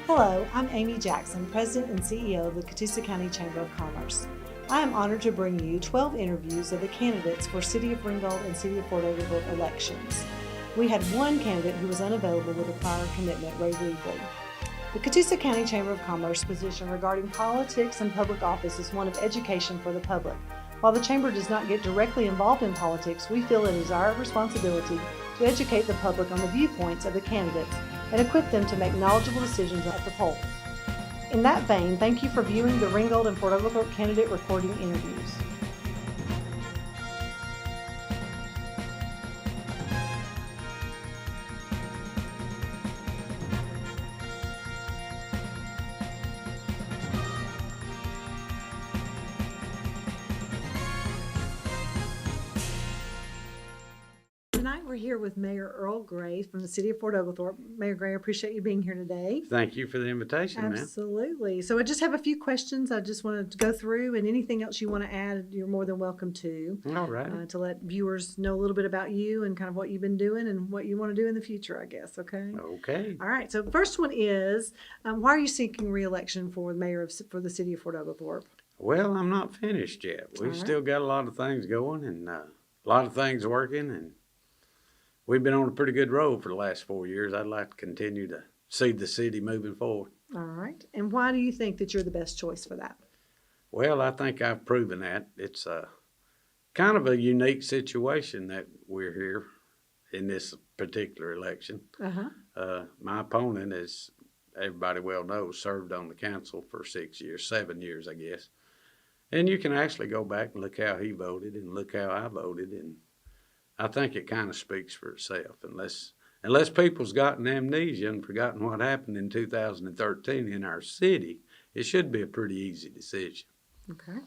Hello, I'm Amy Jackson, President and CEO of the Catoosa County Chamber of Commerce. I am honored to bring you 12 interviews of the candidates for City of Ringgold and City of Fort Oglethorpe elections. We had one candidate who was unavailable with a prior commitment, Ray Ringgold. The Catoosa County Chamber of Commerce position regarding politics and public office is one of education for the public. While the Chamber does not get directly involved in politics, we feel it is our responsibility to educate the public on the viewpoints of the candidates and equip them to make knowledgeable decisions at the polls. In that vein, thank you for viewing the Ringgold and Fort Oglethorpe candidate recording interviews. Tonight we're here with Mayor Earl Gray from the City of Fort Oglethorpe. Mayor Gray, I appreciate you being here today. Thank you for the invitation, ma'am. Absolutely. So I just have a few questions I just wanted to go through, and anything else you want to add, you're more than welcome to. All right. To let viewers know a little bit about you and kind of what you've been doing and what you want to do in the future, I guess. Okay. Okay. All right. So first one is, why are you seeking re-election for for the City of Fort Oglethorpe? Well, I'm not finished yet. We've still got a lot of things going and a lot of things working, and we've been on a pretty good road for the last 4 years. I'd like to continue to see the city moving forward. All right. And why do you think that you're the best choice for that? Well, I think I've proven that. It's a kind of a unique situation that we're here in this particular election. My opponent, as everybody well knows, served on the council for 6 years, 7 years, I guess. And you can actually go back and look how he voted and look how I voted, and I think it kind of speaks for itself. Unless people's gotten amnesia and forgotten what happened in 2013 in our city, it should be a pretty easy decision. Okay.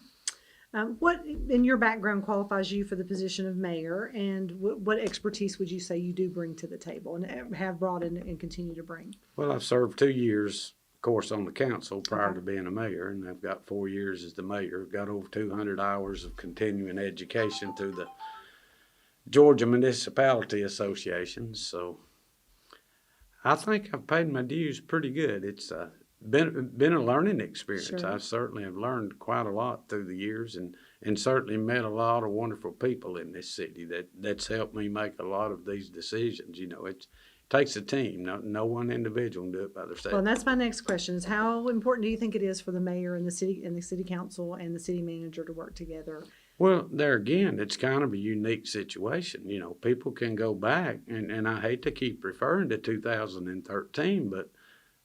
What in your background qualifies you for the position of mayor, and what expertise would you say you do bring to the table and have brought in and continue to bring? Well, I've served 2 years, of course, on the council prior to being a mayor, and I've got 4 years as the mayor. I've got over 200 hours of continuing education through the Georgia Municipality Associations, so I think I've paid my dues pretty good. It's been a learning experience. Sure. I certainly have learned quite a lot through the years, and certainly met a lot of wonderful people in this city that's helped me make a lot of these decisions. You know, it takes a team. No one individual can do it by themselves. Well, and that's my next question: is how important do you think it is for the mayor and the city council and the city manager to work together? Well, there again, it's kind of a unique situation. You know, people can go back, and I hate to keep referring to 2013, but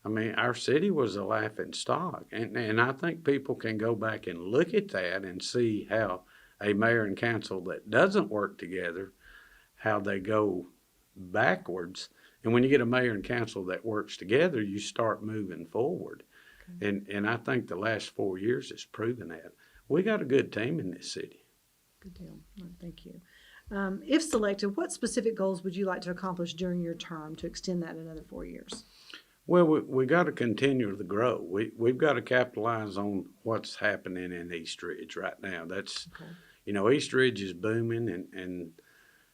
I mean, our city was a laughing stock. And I think people can go back and look at that and see how a mayor and council that doesn't work together, how they go backwards. And when you get a mayor and council that works together, you start moving forward. Okay. And I think the last 4 years has proven that. We got a good team in this city. Good deal. Thank you. If selected, what specific goals would you like to accomplish during your term to extend that another 4 years? Well, we got to continue to grow. We've got to capitalize on what's happening in East Ridge right now. That's, okay. You know, East Ridge is booming, and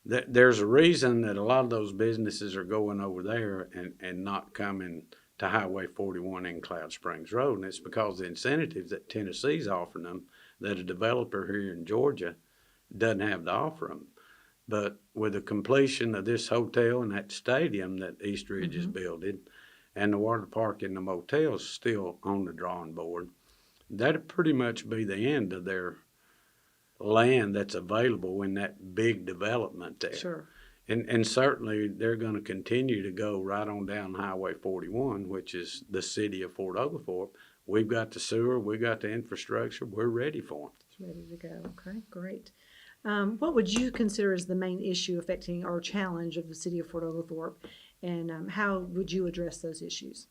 there's a reason that a lot of those businesses are going over there and not coming to Highway 41 in Cloud Springs Road, and it's because the incentives that Tennessee's offering them that a developer here in Georgia doesn't have to offer them. But with the completion of this hotel and that stadium that East Ridge is building, and the water park and the motels still on the drawing board, that'd pretty much be the end of their land that's available in that big development there. Sure. And certainly they're going to continue to go right on down Highway 41, which is the city of Fort Oglethorpe. We've got the sewer, we've got the infrastructure, we're ready for them. It's ready to go. Okay, great. What would you consider as the main issue affecting or challenge of the city of Fort Oglethorpe, and how would you address those issues?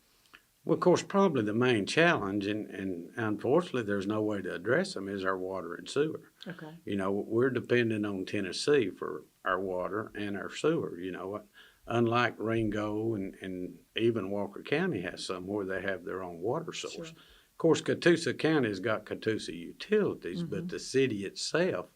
Well, of course, probably the main challenge, and unfortunately there's no way to address them, is our water and sewer. Okay. You know, we're dependent on Tennessee for our water and our sewer. You know, unlike Ringgold and even Walker County has some where they have their own water source. Sure. Of course, Catoosa County has got Catoosa Utilities, but the city itself,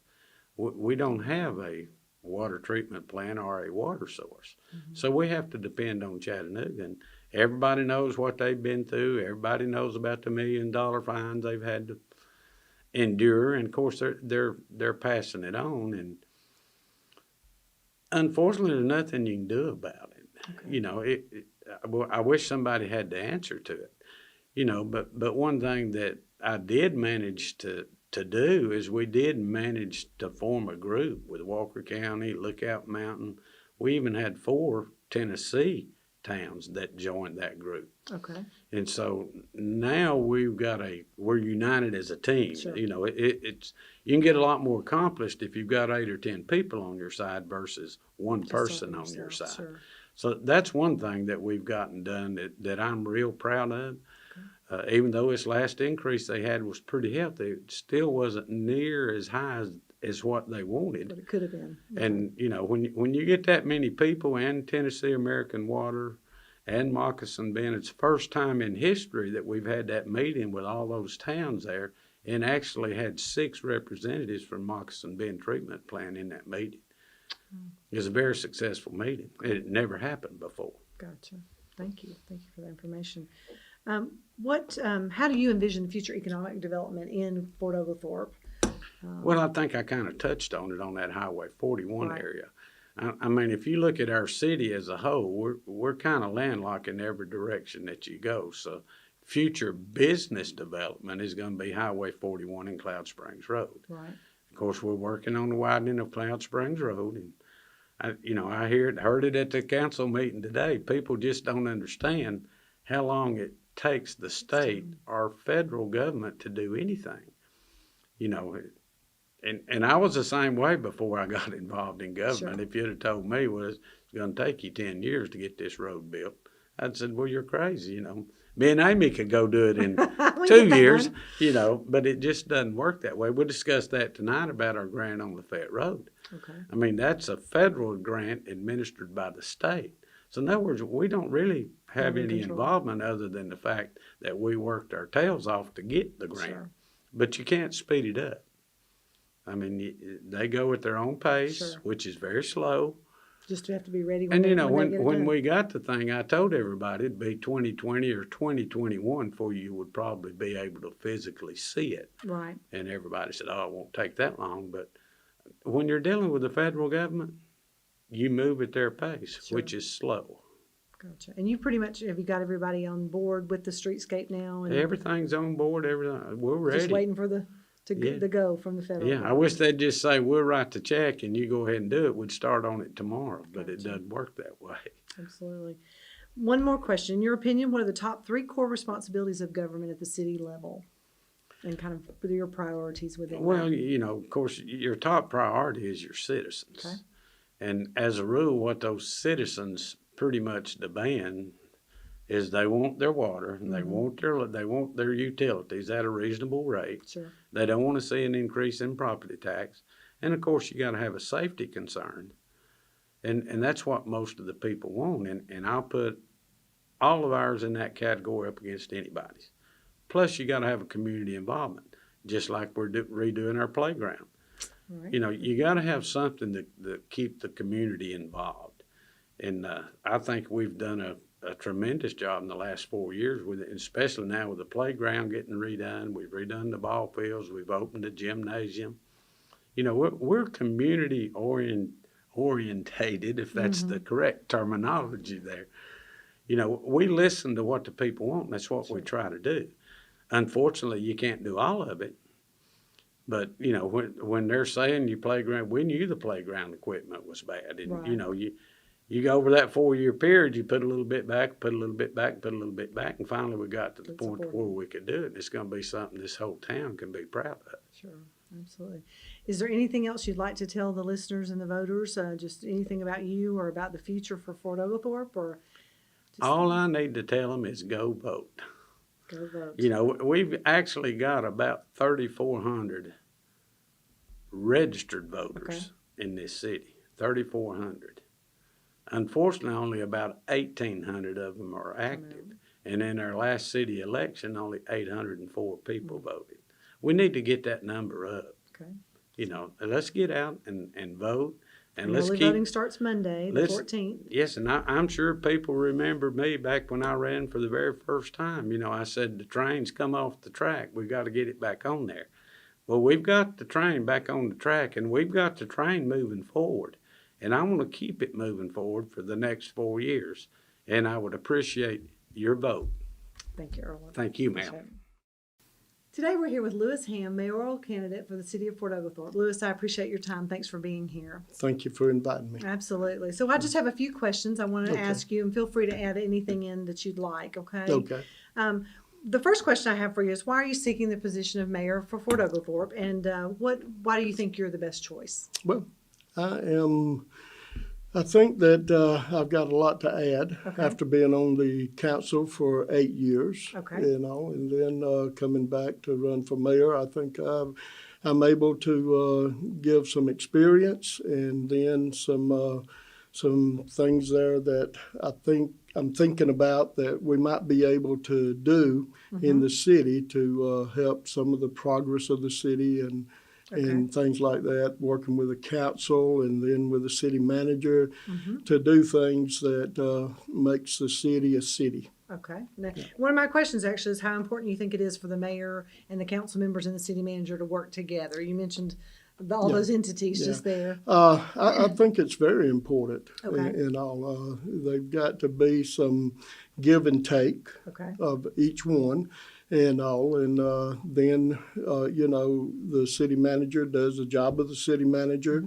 we don't have a water treatment plant or a water source. So we have to depend on Chattanooga. Everybody knows what they've been through. Everybody knows about the $1 million fines they've had to endure, and of course they're passing it on. And unfortunately, there's nothing you can do about it. Okay. You know, I wish somebody had the answer to it. You know, but one thing that I did manage to do is we did manage to form a group with Walker County, Lookout Mountain. We even had 4 Tennessee towns that joined that group. Okay. And so now we're united as a team. Sure. You know, it's you can get a lot more accomplished if you've got 8 or 10 people on your side versus one person on your side. Sure. So that's one thing that we've gotten done that I'm real proud of. Even though this last increase they had was pretty healthy, it still wasn't near as high as what they wanted. But it could have been. Okay. And, you know, when you get that many people, and Tennessee American Water and Moccasin Bend, it's the first time in history that we've had that meeting with all those towns there, and actually had 6 representatives from Moccasin Bend Treatment Plant in that meeting. It was a very successful meeting. It had never happened before. Gotcha. Thank you. Thank you for that information. How do you envision future economic development in Fort Oglethorpe? Well, I think I kind of touched on it on that Highway 41 Right. area. I mean, if you look at our city as a whole, we're kind of landlocked in every direction that you go. So future business development is going to be Highway 41 and Cloud Springs Road. Right. Of course, we're working on the widening of Cloud Springs Road, and I heard it at the council meeting today. People just don't understand how long it takes the state or federal government to do anything. You know, and I was the same way before I got involved in government. Sure. If you'd have told me, well, it's going to take you 10 years to get this road built, I'd said, well, you're crazy. You know, me and Amy could go do it in 2 years. One. You know, but it just doesn't work that way. We'll discuss that tonight about our grant on Lafayette Road. Okay. I mean, that's a federal grant administered by the state. So in other words, we don't really have No any control. involvement other than the fact that we worked our tails off to get the grant. Sure. But you can't speed it up. I mean, they go at their own pace, Sure. which is very slow. Just to have to be ready when And they, you know, when they get it when done. we got the thing, I told everybody it'd be 2020 or 2021 before you would probably be able to physically see it. Right. And everybody said, oh, it won't take that long. But when you're dealing with the federal government, you move at their pace, Sure. which is slow. Gotcha. And you pretty much, have you got everybody on board with the streetscape now? And Everything's on board. Everything. We're ready. just waiting for the go from the federal Yeah, I government. wish they'd just say, we'll write the check and you go ahead and do it. We'd start on it tomorrow, but it Gotcha. doesn't work that way. Absolutely. One more question. In your opinion, what are the top 3 core responsibilities of government at the city level? And kind of your priorities within Well, that? you know, of course, your top priority is your citizens. Okay. And as a rule, what those citizens pretty much demand is they want their water and they want their utilities at a reasonable rate. Sure. They don't want to see an increase in property tax. And of course, you got to have a safety concern. And that's what most of the people want. And I'll put all of ours in that category up against anybody's. Plus, you got to have a community involvement, just like we're redoing our playground. Right. You know, you got to have something that keep the community involved. And I think we've done a tremendous job in the last 4 years with it, especially now with the playground getting redone. We've redone the ball fields. We've opened the gymnasium. You know, we're community orientated, if that's the correct terminology there. You know, we listen to what the people want, and that's what we try to do. Unfortunately, you can't do all of it. But, you know, when they're saying your playground, we knew the playground equipment was bad. And, Right. you know, you go over that 4-year period, you put a little bit back, put a little bit back, put a little bit back, and finally we got to the That's point important. where we could do it. And it's going to be something this whole town can be proud of. Sure. Absolutely. Is there anything else you'd like to tell the listeners and the voters? Just anything about you or about the future for Fort Oglethorpe? Or just All I need to tell them is go vote. go vote? You know, we've actually got about 3,400 registered voters in this city, 3,400. Unfortunately, only about 1,800 of them are active. And in our last city election, only 804 people voted. We need to get that number up. Okay. You know, let's get out and vote. And early voting starts Monday, the 14th. Yes, and I'm sure people remember me back when I ran for the very first time. You know, I said the train's come off the track. We got to get it back on there. Well, we've got the train back on the track, and we've got the train moving forward. And I want to keep it moving forward for the next 4 years. And I would appreciate your vote. Thank you, Earl. Thank you, ma'am. Today we're here with Lewis Ham, mayoral candidate for the city of Fort Oglethorpe. Lewis, I appreciate your time. Thanks for being here. Thank you for inviting me. Absolutely. So I just have a few questions I want to ask you, and feel free to add anything in that you'd like, okay? Okay. The first question I have for you is, why are you seeking the position of mayor for Fort Oglethorpe, and why do you think you're the best choice? Well, I think that I've got a lot to add after being on the council for 8 years, and then coming back to run for mayor. I think I'm able to give some experience and then some things there that I think I'm thinking about that we might be able to do in the city to help some of the progress of the city and things like that, working with the council and then with the city manager to do things that makes the city a city. Okay. Now, one of my questions actually is how important you think it is for the mayor and the council members and the city manager to work together. You mentioned all those entities just there. I think it's very important in all. They've got to be some give and take of each one. And all, and then, the city manager does the job of the city manager,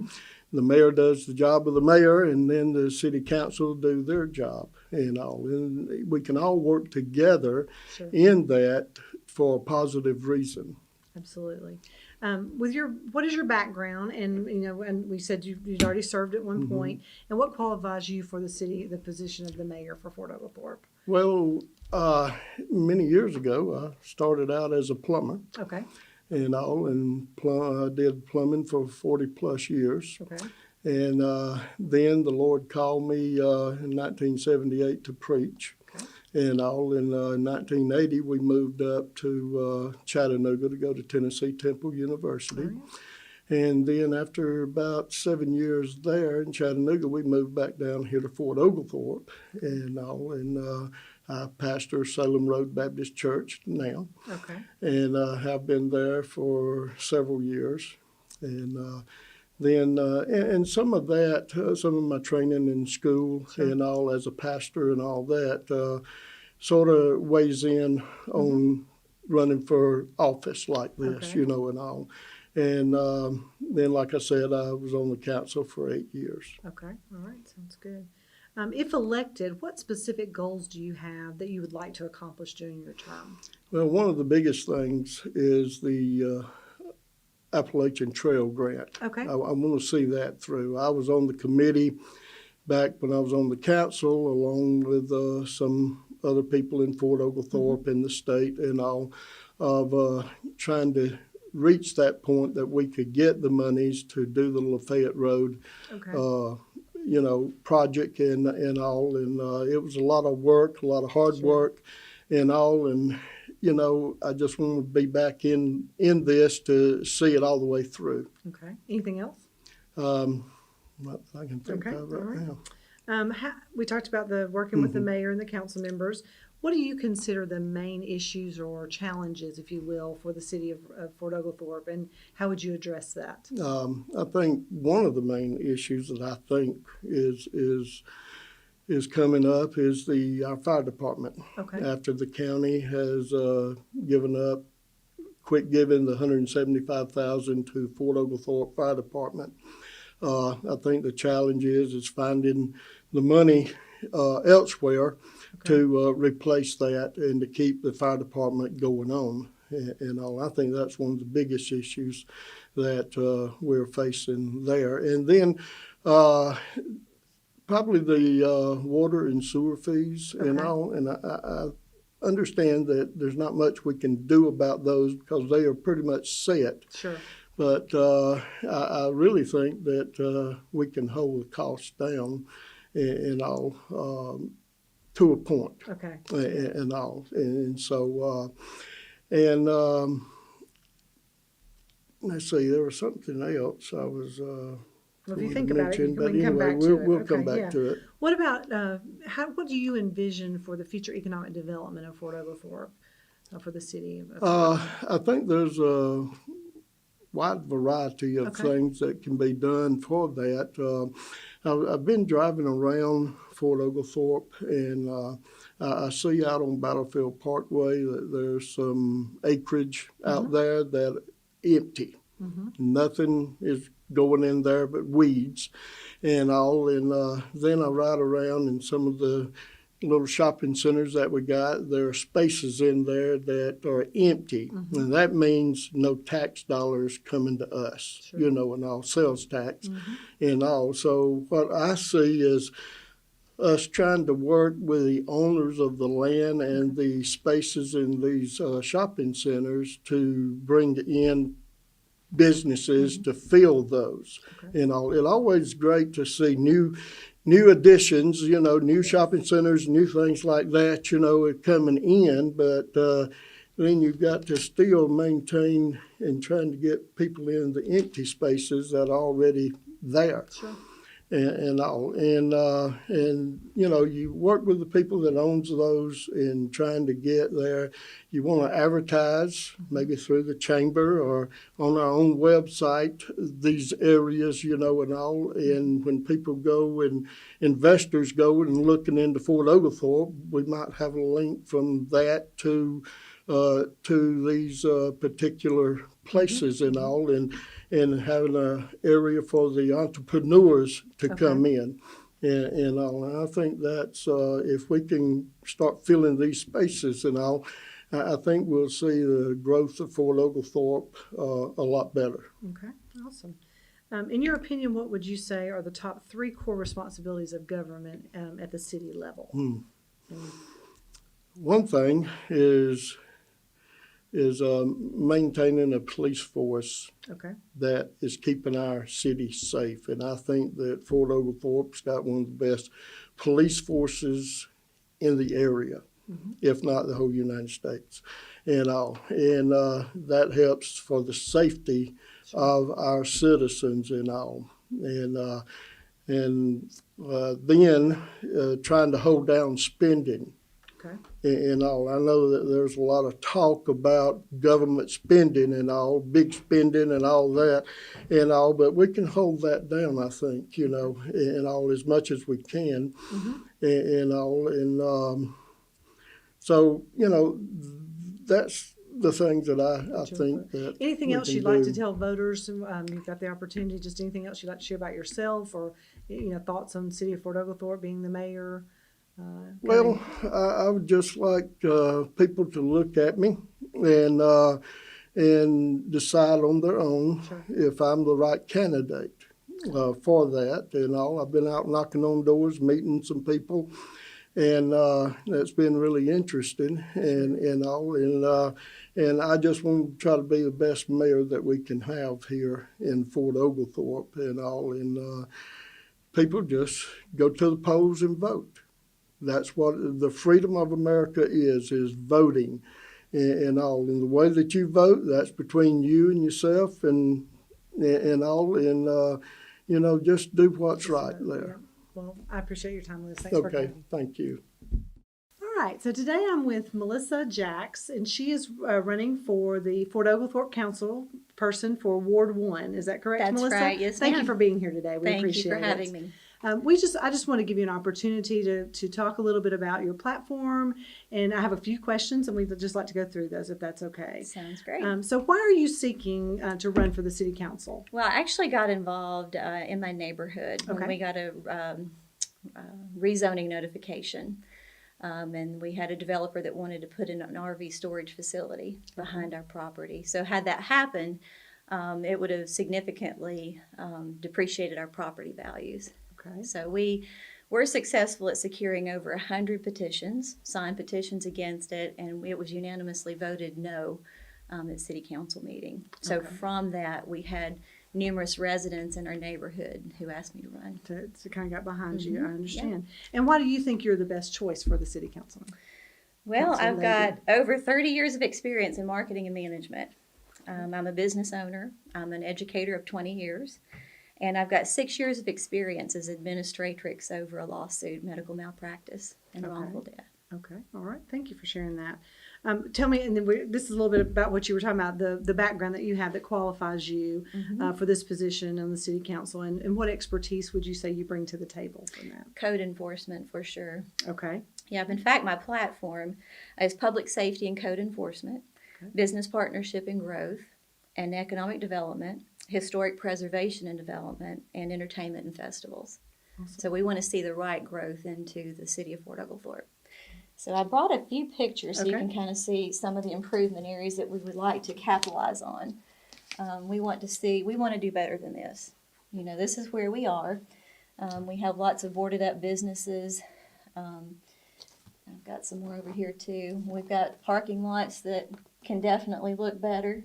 the mayor does the job of the mayor, and then the city council do their job and all. And we can all work together in that for a positive reason. Absolutely. What is your background? And and we said you'd already served at one point. And what qualifies you for the position of the mayor for Fort Oglethorpe? Well, many years ago, I started out as a plumber. And all, and I did plumbing for 40 plus years. And then the Lord called me in 1978 to preach. And all, in 1980, we moved up to Chattanooga to go to Tennessee Temple University. And then after about 7 years there in Chattanooga, we moved back down here to Fort Oglethorpe and all. And I pastor Salem Road Baptist Church now. And have been there for several years. And then and some of that, some of my training in school and all as a pastor and all that sort of weighs in on running for office like this, and all. And then, like I said, I was on the council for 8 years. Okay, all right, sounds good. If elected, what specific goals do you have that you would like to accomplish during your term? Well, one of the biggest things is the Appalachian Trail Grant. I want to see that through. I was on the committee back when I was on the council, along with some other people in Fort Oglethorpe in the state and all, of trying to reach that point that we could get the monies to do the Lafayette Road project and all. And it was a lot of work, a lot of hard work and all. And, I just want to be back in this to see it all the way through. Anything else? Not that I can think of right now. We talked about the working with the mayor and the council members. What do you consider the main issues or challenges, if you will, for the city of Fort Oglethorpe, and how would you address that? I think one of the main issues that I think is coming up is our fire department. After the county has quit giving the $175,000 to Fort Oglethorpe Fire Department. I think the challenge is finding the money elsewhere to replace that and to keep the fire department going on and all. I think that's one of the biggest issues that we're facing there. And then probably the water and sewer fees and all. And I understand that there's not much we can do about those because they are pretty much set. But I really think that we can hold the costs down and all to a point. And all. And so, let's see, there was something else I was Well, if you would think have about it, mentioned, we but can come anyway, back to it. we'll come Okay, back yeah. to it. What about what do you envision for the future economic development of Fort Oglethorpe for the city of I think there's a wide variety of things that can be done for that. I've been driving around Fort Oglethorpe, and I see out on Battlefield Parkway that there's some acreage out there that empty. Nothing is going in there but weeds and all. And then I ride around in some of the little shopping centers that we got. There are spaces in there that are empty, and that means no tax dollars coming to us, and all sales tax and all. So what I see is us trying to work with the owners of the land and the spaces in these shopping centers to bring in businesses to fill those. It's always great to see new additions, new shopping centers, new things like that, coming in, but then you've got to still maintain and trying to get people in the empty spaces that are already there. And all. And you work with the people that owns those in trying to get there. You want to advertise, maybe through the chamber or on our own website, these areas, and all. And when people go and investors go and looking into Fort Oglethorpe, we might have a link from that to these particular places and all, and having an area for the entrepreneurs to come in and all. And I think that's, if we can start filling these spaces and all, I think we'll see the growth of Fort Oglethorpe a lot better. Okay, awesome. In your opinion, what would you say are the top 3 core responsibilities of government at the city level? One thing is maintaining a police force that is keeping our city safe. And I think that Fort Oglethorpe's got one of the best police forces in the area, if not the whole United States and all. And that helps for the safety of our citizens and all. And then trying to hold down spending. And all. I know that there's a lot of talk about government spending and all, big spending and all that and all, but we can hold that down, I think, and all as much as we can and all. And so, that's the things that I think that anything else you'd like to tell voters? You've got the opportunity. Just anything else you'd like to share about yourself or, thoughts on the city of Fort Oglethorpe being the mayor? Well, I would just like people to look at me and decide on their own if I'm the right candidate for that and all. I've been out knocking on doors, meeting some people, and that's been really interesting and all. And I just want to try to be the best mayor that we can have here in Fort Oglethorpe and all. And people just go to the polls and vote. That's what the freedom of America is voting and all. And the way that you vote, that's between you and yourself and all. And, just do what's right there. Yeah. Well, I appreciate your time, Liz. Thanks for coming. Okay, thank you. All right, so today I'm with Melissa Jacks, and she is running for the Fort Oglethorpe Council person for Ward 1. Is that correct, That's Melissa? Right, yes, Thank ma'am. you for being here today. We Thank appreciate it. you for having me. I just want to give you an opportunity to talk a little bit about your platform, and I have a few questions, and we'd just like to go through those if that's okay. Sounds great. So why are you seeking to run for the city council? Well, I actually got involved in my neighborhood when we got a rezoning notification. And we had a developer that wanted to put in an RV storage facility behind our property. So had that happen, it would have significantly depreciated our property values. Okay. So we were successful at securing over 100 petitions, signed petitions against it, and it was unanimously voted no at city council meeting. So from that, we had numerous residents in our neighborhood who asked me to run. To kind of got behind you, I understand. Yeah. And why do you think you're the best choice for the city council? Well, I've got over 30 years of experience in marketing and management. I'm a business owner. I'm an educator of 20 years. And I've got 6 years of experience as administratrix over a lawsuit, medical malpractice, and wrongful death. Okay, all right. Thank you for sharing that. Tell me, and then this is a little bit about what you were talking about, the background that you have that qualifies you for this position on the city council, and what expertise would you say you bring to the table from that? Code enforcement, for sure. Okay. Yeah, in fact, my platform is public safety and code enforcement, business partnership and growth, and economic development, historic preservation and development, and entertainment and festivals. Awesome. So we want to see the right growth into the city of Fort Oglethorpe. So I brought a few pictures so you can kind of see some of the improvement areas that we would like to capitalize on. We want to do better than this. You know, this is where we are. We have lots of boarded up businesses. I've got some more over here too. We've got parking lots that can definitely look better.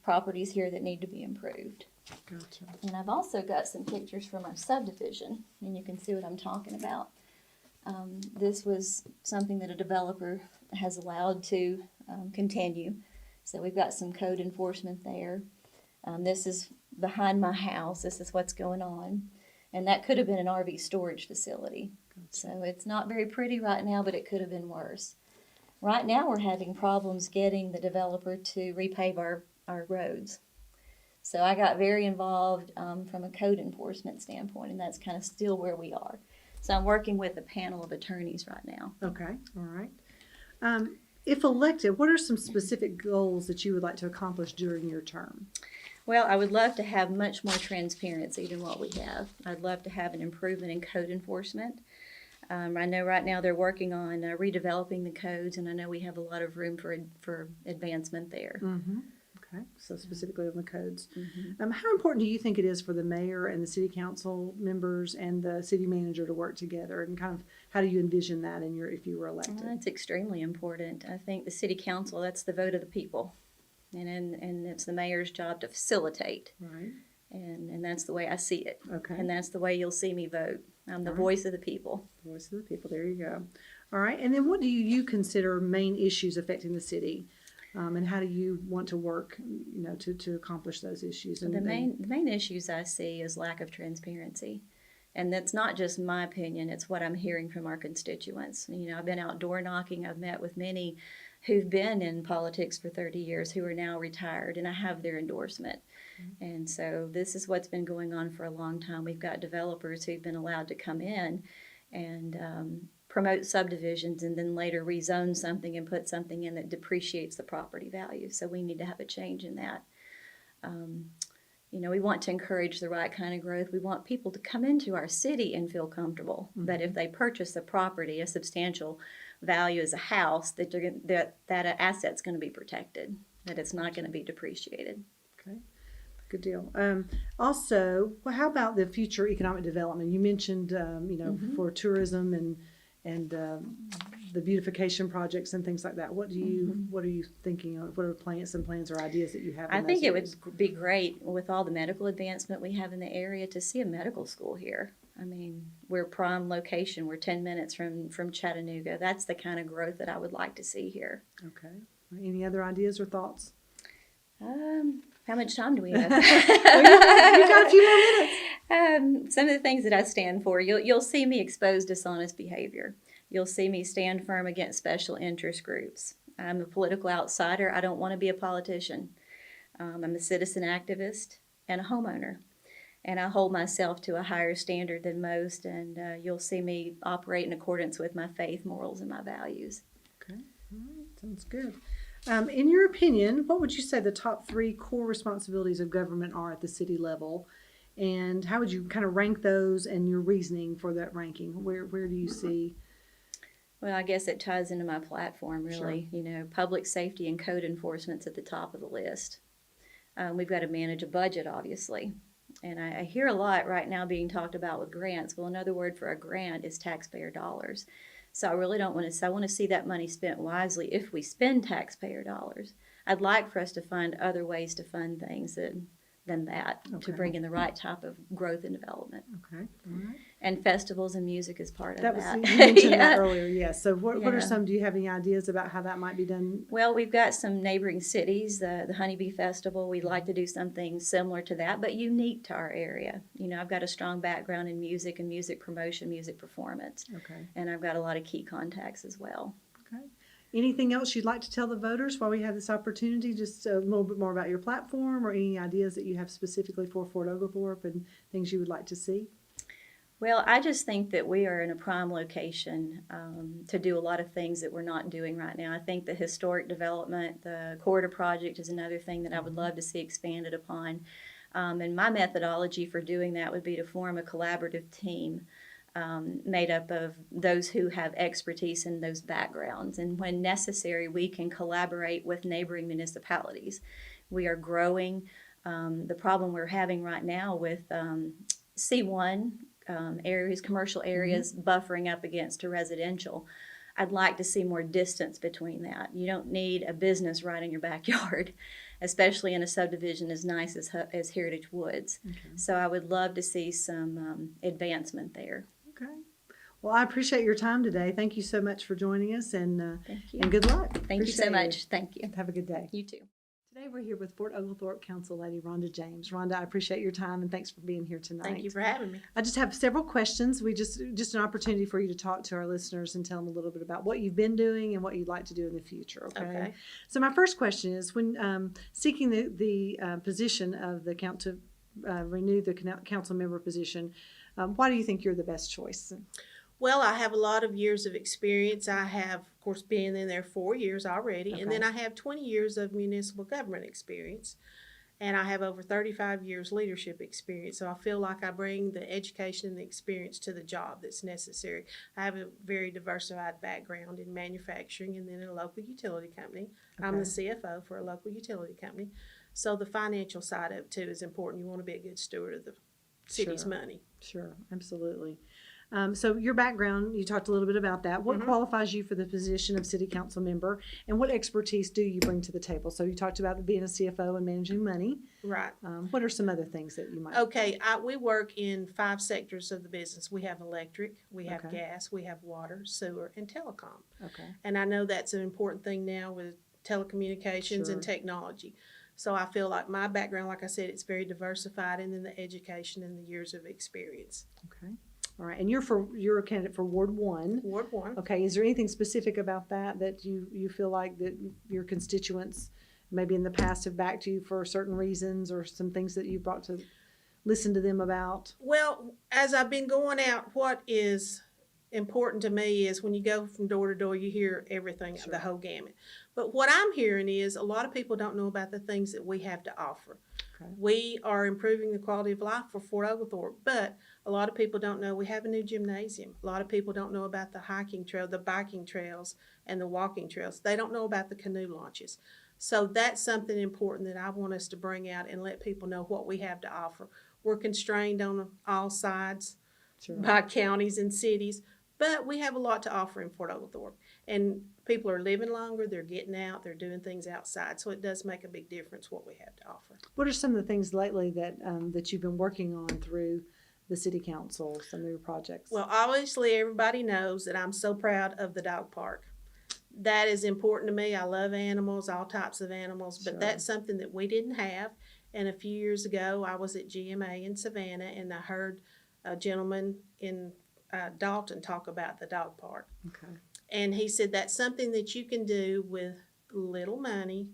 Properties here that need to be improved. Gotcha. And I've also got some pictures from our subdivision, and you can see what I'm talking about. This was something that a developer has allowed to continue. So we've got some code enforcement there. This is behind my house. This is what's going on. And that could have been an RV storage facility. So it's not very pretty right now, but it could have been worse. Right now we're having problems getting the developer to repave our roads. So I got very involved from a code enforcement standpoint, and that's kind of still where we are. So I'm working with a panel of attorneys right now. Okay, all right. If elected, what are some specific goals that you would like to accomplish during your term? Well, I would love to have much more transparency than what we have. I'd love to have an improvement in code enforcement. I know right now they're working on redeveloping the codes, and I know we have a lot of room for advancement there. Mm-hmm. Okay, so specifically on the codes. Mm-hmm. How important do you think it is for the mayor and the city council members and the city manager to work together, and kind of how do you envision that if you were elected? It's extremely important. I think the city council, that's the vote of the people, and it's the mayor's job to facilitate. Right. And that's the way I see it. Okay. And that's the way you'll see me vote. I'm the voice of the people. Voice of the people. There you go. All right. And then what do you consider main issues affecting the city? And how do you want to work, to accomplish those issues? And the main issues I see is lack of transparency. And that's not just my opinion. It's what I'm hearing from our constituents. I've been out door knocking. I've met with many who've been in politics for 30 years who are now retired, and I have their endorsement. And so this is what's been going on for a long time. We've got developers who've been allowed to come in and promote subdivisions and then later rezone something and put something in that depreciates the property value. So we need to have a change in that. We want to encourage the right kind of growth. We want people to come into our city and feel comfortable that if they purchase a property, a substantial value as a house, that asset's going to be protected, that it's not going to be depreciated. Okay. Good deal. Also, how about the future economic development? You mentioned, for tourism and the beautification projects and things like that. What are you thinking of? What are some plans or ideas that you have? I think it would be great with all the medical advancement we have in the area to see a medical school here. I mean, we're prime location. We're 10 minutes from Chattanooga. That's the kind of growth that I would like to see here. Okay. Any other ideas or thoughts? How much time do we have? Well, you got a few more minutes. Some of the things that I stand for, you'll see me expose dishonest behavior. You'll see me stand firm against special interest groups. I'm a political outsider. I don't want to be a politician. I'm a citizen activist and a homeowner. And I hold myself to a higher standard than most, and you'll see me operate in accordance with my faith, morals, and my values. Okay. All right. Sounds good. In your opinion, what would you say the top 3 core responsibilities of government are at the city level? And how would you kind of rank those and your reasoning for that ranking? Where do you see? Well, I guess it ties into my platform, really. Sure. Public safety and code enforcement's at the top of the list. We've got to manage a budget, obviously. And I hear a lot right now being talked about with grants. Well, another word for a grant is taxpayer dollars. So I really don't want to. I want to see that money spent wisely if we spend taxpayer dollars. I'd like for us to find other ways to fund things than that to Okay. bring in the right type of growth and development. Okay. All right. And festivals and music is part of That was that. you mentioned that Yeah. earlier. Yes. So what are Yeah. some? Do you have any ideas about how that might be done? Well, we've got some neighboring cities, the Honeybee Festival. We'd like to do something similar to that, but unique to our area. You know, I've got a strong background in music and music promotion, music performance, Okay. and I've got a lot of key contacts as well. Okay. Anything else you'd like to tell the voters while we have this opportunity? Just a little bit more about your platform or any ideas that you have specifically for Fort Oglethorpe and things you would like to see? Well, I just think that we are in a prime location to do a lot of things that we're not doing right now. I think the historic development, the corridor project is another thing that I would love to see expanded upon. And my methodology for doing that would be to form a collaborative team made up of those who have expertise in those backgrounds. And when necessary, we can collaborate with neighboring municipalities. We are growing. The problem we're having right now with C1 areas, commercial areas, buffering up against a residential. I'd like to see more distance between that. You don't need a business right in your backyard, especially in a subdivision as nice as Heritage Woods. Okay. So I would love to see some advancement there. Okay. Well, I appreciate your time today. Thank you so much for joining us, and Thank you. good luck. Thank you so Appreciate much. Thank you. it. Have a good day. You too. Today we're here with Fort Oglethorpe Council Lady Rhonda James. Rhonda, I appreciate your time and thanks for being here tonight. Thank you for having me. I just have several questions. We just an opportunity for you to talk to our listeners and tell them a little bit about what you've been doing and what you'd like to do in the future. Okay. Okay. So my first question is, when seeking the position of the to renew the council member position, why do you think you're the best choice? Well, I have a lot of years of experience. I have, of course, been in there 4 years already, and then I have 20 years of municipal government experience, and I have over 35 years leadership experience. So I feel like I bring the education and the experience to the job that's necessary. I have a very diversified background in manufacturing and then in a local utility company. I'm the CFO for a local utility company. So the financial side of it too is important. You want to be a good steward of the city's Sure. money. Sure, absolutely. So your background, you talked a little bit about that. What qualifies you for the position of city council member, and what expertise do you bring to the table? So you talked about being a CFO and managing money. Right. What are some other things that you might? Okay, we work in 5 sectors of the business. We have electric, we have Okay. gas, we have water, sewer, and telecom. Okay. And I know that's an important thing now with telecommunications Sure. and technology. So I feel like my background, like I said, it's very diversified, and then the education and the years of experience. Okay. All right. And you're a candidate for Ward 1. Ward 1. Okay. Is there anything specific about that you feel like that your constituents maybe in the past have backed you for certain reasons, or some things that you brought to listen to them about? Well, as I've been going out, what is important to me is when you go from door to door, you hear everything, Sure. the whole gamut. But what I'm hearing is a lot of people don't know about the things that we have to offer. Okay. We are improving the quality of life for Fort Oglethorpe, but a lot of people don't know we have a new gymnasium. A lot of people don't know about the hiking trail, the biking trails, and the walking trails. They don't know about the canoe launches. So that's something important that I want us to bring out and let people know what we have to offer. We're constrained on all sides Sure. by counties and cities, but we have a lot to offer in Fort Oglethorpe. And people are living longer, they're getting out, they're doing things outside, so it does make a big difference what we have to offer. What are some of the things lately that that you've been working on through the city council, some of your projects? Well, obviously, everybody knows that I'm so proud of the dog park. That is important to me. I love animals, all types of animals, but Sure. that's something that we didn't have. And a few years ago, I was at GMA in Savannah, and I heard a gentleman in Dalton talk about the dog park. Okay. And he said that's something that you can do with little money,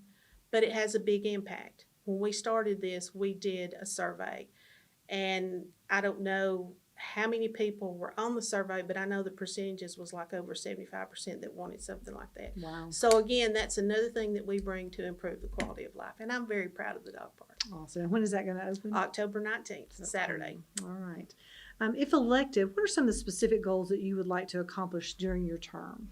but it has a big impact. When we started this, we did a survey, and I don't know how many people were on the survey, but I know the percentages was like over 75% that wanted something like that. Wow. So again, that's another thing that we bring to improve the quality of life, and I'm very proud of the dog park. Awesome. And when is that going to open? October 19th, Saturday. All right. If elected, what are some of the specific goals that you would like to accomplish during your term?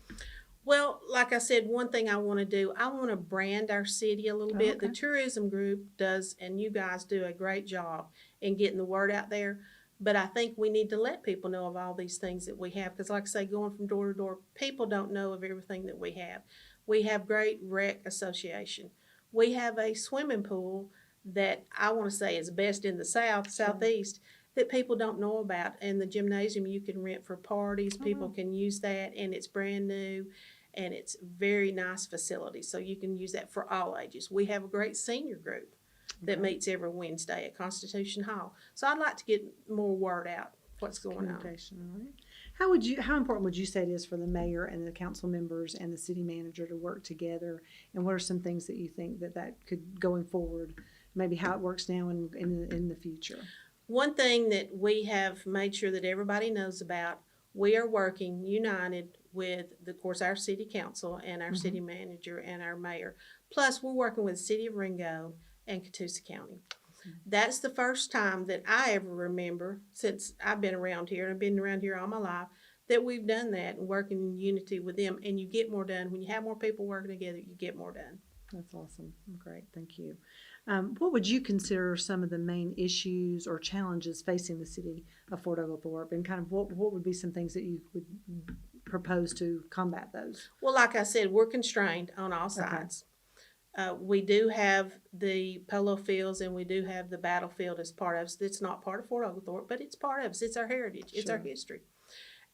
Well, like I said, one thing I want to do, I want to brand our city a little bit. Okay. The tourism group does, and you guys do a great job in getting the word out there. But I think we need to let people know of all these things that we have. Because like I say, going from door to door, people don't know of everything that we have. We have great rec association. We have a swimming pool that I want to say is best in the Southeast, that people don't know about. And the gymnasium you can rent for parties, people can use that, and it's brand new, and it's very nice facility. So you can use that for all ages. We have a great senior group that meets every Wednesday at Constitution Hall. So I'd like to get more word out what's going on. All right. How important would you say it is for the mayor and the council members and the city manager to work together? And what are some things that you think that could, going forward, maybe how it works now and in the future? One thing that we have made sure that everybody knows about, we are working united with, of course, our city council and our city manager and our mayor. Plus, we're working with the city of Ringgold and Catoosa County. That's the first time that I ever remember, since I've been around here, and I've been around here all my life, that we've done that and working in unity with them. And you get more done. When you have more people working together, you get more done. That's awesome. Great. Thank you. What would you consider some of the main issues or challenges facing the city of Fort Oglethorpe, and kind of what would be some things that you would propose to combat those? Well, like I said, we're constrained on all sides. We do have the polo fields and we do have the battlefield as part of us. It's not part of Fort Oglethorpe, but it's part of us. It's our heritage. It's our history.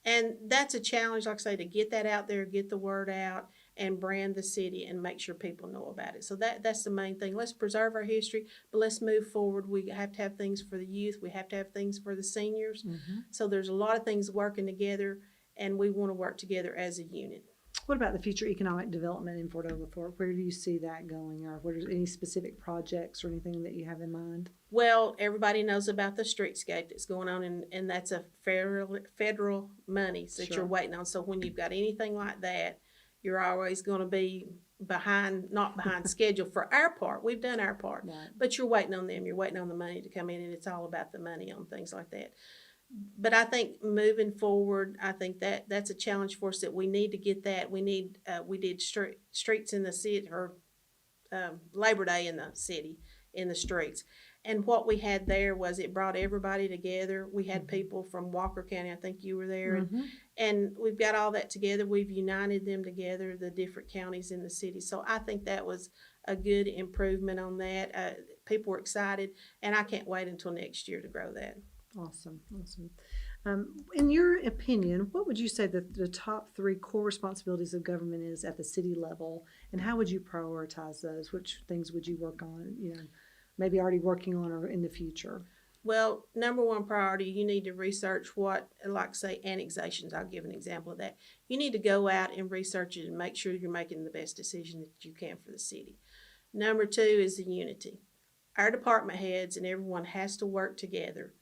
And that's a challenge, like I say, to get that out there, get the word out, and brand the city and make sure people know about it. So that's the main thing. Let's preserve our history, but let's move forward. We have to have things for the youth. We have to have things for the seniors. So there's a lot of things working together, and we want to work together as a unit. What about the future economic development in Fort Oglethorpe? Where do you see that going, or what are any specific projects or anything that you have in mind? Well, everybody knows about the streetscape that's going on, and that's a federal money that you're waiting on. So when you've got anything like that, you're always going to be not behind schedule for our part. We've done our part, but you're waiting on them. You're waiting on the money to come in, and it's all about the money on things like that. But I think moving forward, I think that's a challenge for us, that we need to get that. We did streets in the city, or Labor Day in the city, in the streets. And what we had there was it brought everybody together. We had people from Walker County, I think you were there, and we've got all that together. We've united them together, the different counties in the city. So I think that was a good improvement on that. People were excited, and I can't wait until next year to grow that. Awesome. In your opinion, what would you say that the top 3 core responsibilities of government is at the city level, and how would you prioritize those? Which things would you work on, maybe already working on or in the future? Well, number 1 priority, you need to research what, like say, annexations. I'll give an example of that. You need to go out and research it and make sure you're making the best decision that you can for the city. Number 2 is the unity. Our department heads and everyone has to work together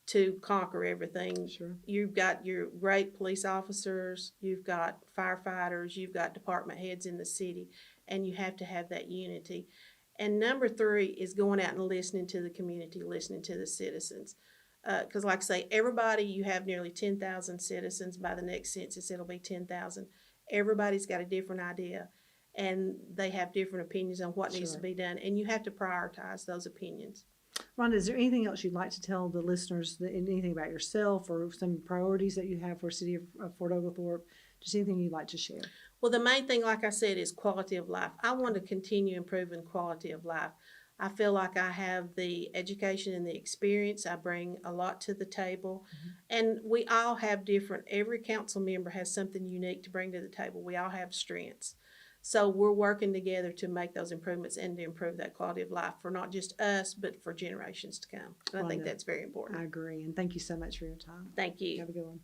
to conquer everything. You've got your great police officers, you've got firefighters, you've got department heads in the city, and you have to have that unity. And number 3 is going out and listening to the community, listening to the citizens. Because like I say, everybody, you have nearly 10,000 citizens. By the next census, it'll be 10,000. Everybody's got a different idea, and they have different opinions on what needs to be done, and you have to prioritize those opinions. Rhonda, is there anything else you'd like to tell the listeners, anything about yourself or some priorities that you have for the city of Fort Oglethorpe? Just anything you'd like to share? Well, the main thing, like I said, is quality of life. I want to continue improving quality of life. I feel like I have the education and the experience. I bring a lot to the table. And we all have every council member has something unique to bring to the table. We all have strengths. So we're working together to make those improvements and to improve that quality of life for not just us, but for generations to come. And I think that's very important. I agree. And thank you so much for your time. Thank you. Have a good one.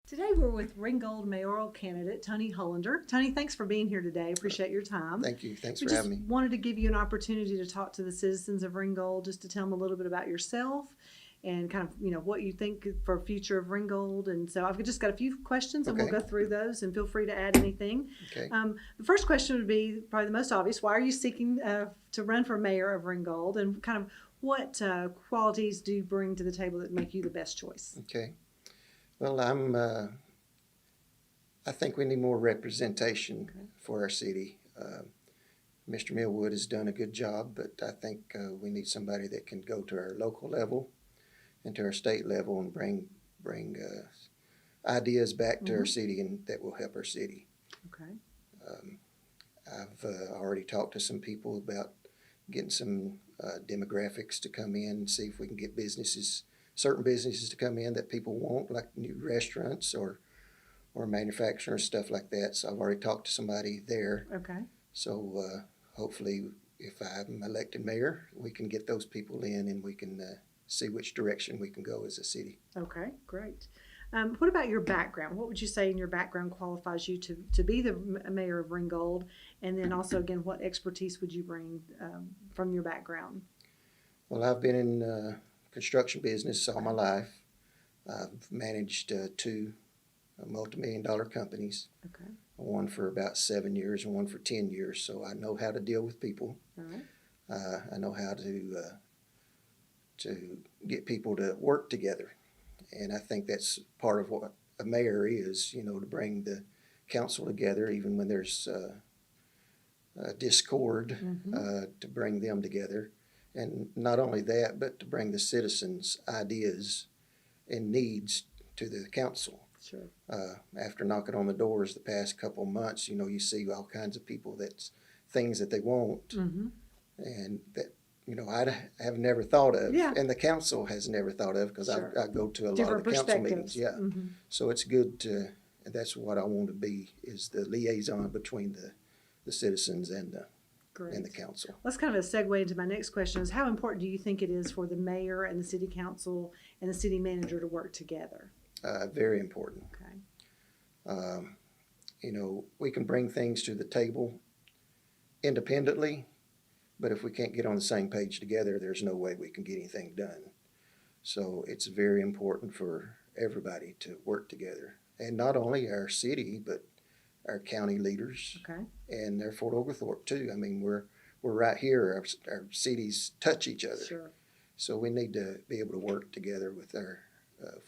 Today we're with Ringgold mayoral candidate Tony Hollander. Tony, thanks for being here today. Appreciate your time. Thank you. Thanks for having me. We just wanted to give you an opportunity to talk to the citizens of Ringgold, just to tell them a little bit about yourself and kind of, what you think for future of Ringgold. And so I've just got a few questions, and we'll go through those, and feel free to add anything. Okay. The first question would be probably the most obvious. Why are you seeking to run for mayor of Ringgold, and kind of what qualities do you bring to the table that make you the best choice? Okay. Well, I think we need more representation for our city. Mr. Millwood has done a good job, but I think we need somebody that can go to our local level and to our state level and bring ideas back to our city and that will help our city. Okay. I've already talked to some people about getting some demographics to come in and see if we can get certain businesses to come in that people want, like new restaurants or manufacturing, stuff like that. So I've already talked to somebody there. Okay. So hopefully, if I'm elected mayor, we can get those people in and we can see which direction we can go as a city. Okay, great. What about your background? What would you say in your background qualifies you to be the mayor of Ringgold? And then also, again, what expertise would you bring from your background? Well, I've been in construction business all my life. I've managed two multi-million-dollar companies. Okay. One for about 7 years and one for 10 years. So I know how to deal with people. All right. I know how to get people to work together. And I think that's part of what a mayor is, to bring the council together, even when there's discord, to bring them together. And not only that, but to bring the citizens' ideas and needs to the council. Sure. After knocking on the doors the past couple of months, you see all kinds of people that's things that they want and that, I have never thought of. Yeah. And the council has never thought of because Sure. I go to a Different lot of the council perspectives. meetings. Yeah. So it's good and that's what I want to be, is the liaison between the citizens and the council. That's kind of a segue into my next question is how important do you think it is for the mayor and the city council and the city manager to work together? Very important. Okay. We can bring things to the table independently, but if we can't get on the same page together, there's no way we can get anything done. So it's very important for everybody to work together. And not only our city, but our county leaders. Okay. And their Fort Oglethorpe too. I mean, we're right here. Our cities touch each other. Sure. So we need to be able to work together with our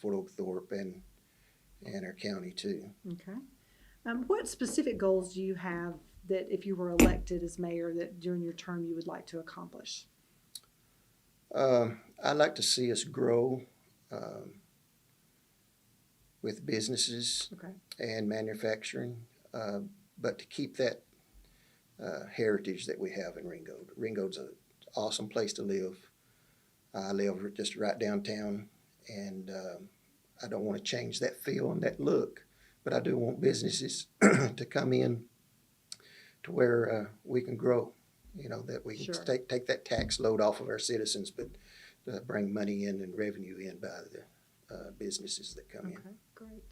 Fort Oglethorpe and our county too. Okay. What specific goals do you have that if you were elected as mayor that during your term you would like to accomplish? I'd like to see us grow with businesses and manufacturing, but to keep that heritage that we have in Ringgold. Ringgold's an awesome place to live. I live just right downtown, and I don't want to change that feel and that look, but I do want businesses to come in to where we can grow, that we can take that tax load off of our citizens, but bring money in and revenue in by the businesses that come in. Okay, great.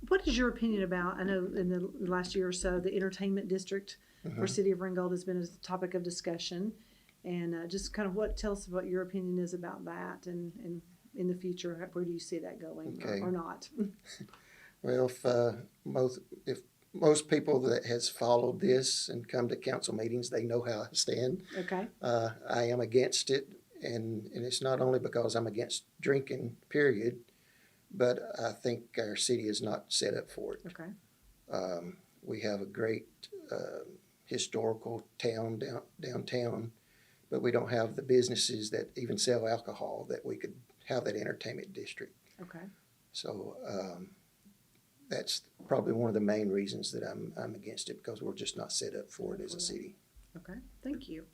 What is your opinion about, I know in the last year or so, the entertainment district for City of Ringgold has been a topic of discussion, and just kind of tell us what your opinion is about that, and in the future, where do you see that going or not? Well, if most people that has followed this and come to council meetings, they know how I stand. Okay. I am against it, and it's not only because I'm against drinking, period, but I think our city is not set up for it. Okay. We have a great historical town downtown, but we don't have the businesses that even sell alcohol that we could have that entertainment district. Okay. So that's probably one of the main reasons that I'm against it, because we're just not set up for it as a city. Okay, thank you.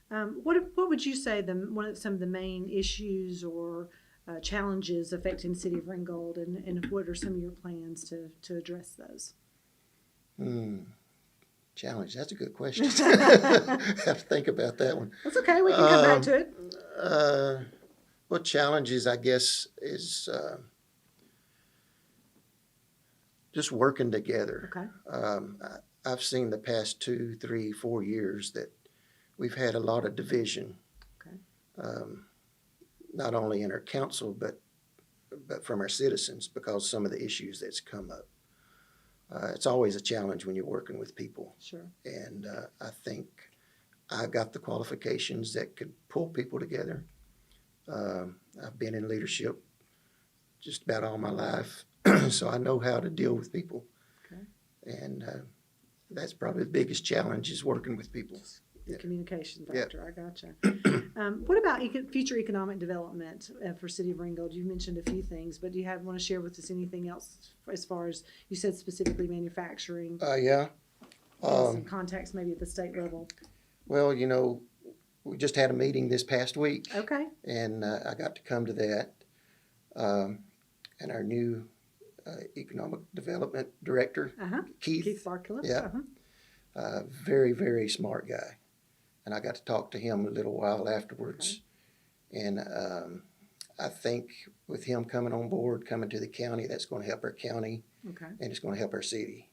What would you say some of the main issues or challenges affecting the city of Ringgold, and what are some of your plans to address those? Challenge, that's a good question. I have to think about that one. That's okay, we can come back to it. Well, challenges, I guess, is just working together. Okay. I've seen the past 2, 3, 4 years that we've had a lot of division. Okay. Not only in our council, but from our citizens, because some of the issues that's come up. It's always a challenge when you're working with people. Sure. And I think I got the qualifications that could pull people together. I've been in leadership just about all my life, so I know how to deal with people. Okay. And that's probably the biggest challenge is working with people. The communication Yeah. factor, I gotcha. What about future economic development for City of Ringgold? You mentioned a few things, but do you want to share with us anything else as far as, you said specifically manufacturing? Yeah. And some contacts maybe at the state level? Well, you know, we just had a meeting this past week. Okay. And I got to come to that. And our new economic development director, Keith Barkilla. Yeah. Very, very smart guy. And I got to talk to him a little while afterwards. Okay. And I think with him coming on board, coming to the county, that's going to help our county. Okay. And it's going to help our city.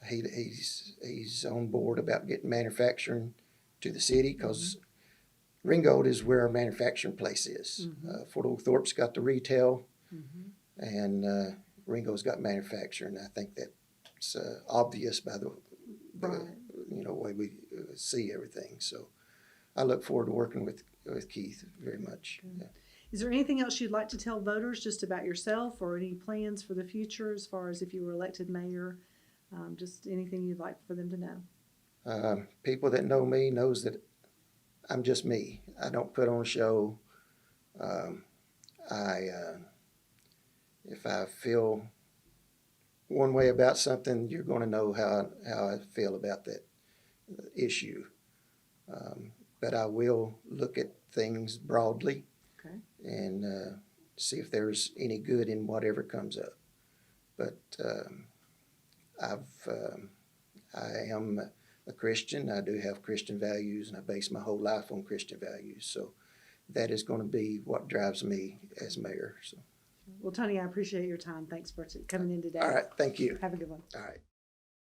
He's on board about getting manufacturing to the city because Ringgold is where our manufacturing place is. Fort Oglethorpe's got the retail, and Ringgold's got manufacturing. I think that's obvious by the way we see everything. So I look forward to working with Keith very much. Yeah. Is there anything else you'd like to tell voters just about yourself or any plans for the future as far as if you were elected mayor? Just anything you'd like for them to know? People that know me knows that I'm just me. I don't put on a show. If I feel one way about something, you're going to know how I feel about that issue. But I will look at things broadly and see if there's any good in whatever comes up. But I am a Christian. I do have Christian values, and I base my whole life on Christian values. So that is going to be what drives me as mayor. So. Well, Tony, I appreciate your time. Thanks for coming in today. All right. Thank you. Have a good one. All right.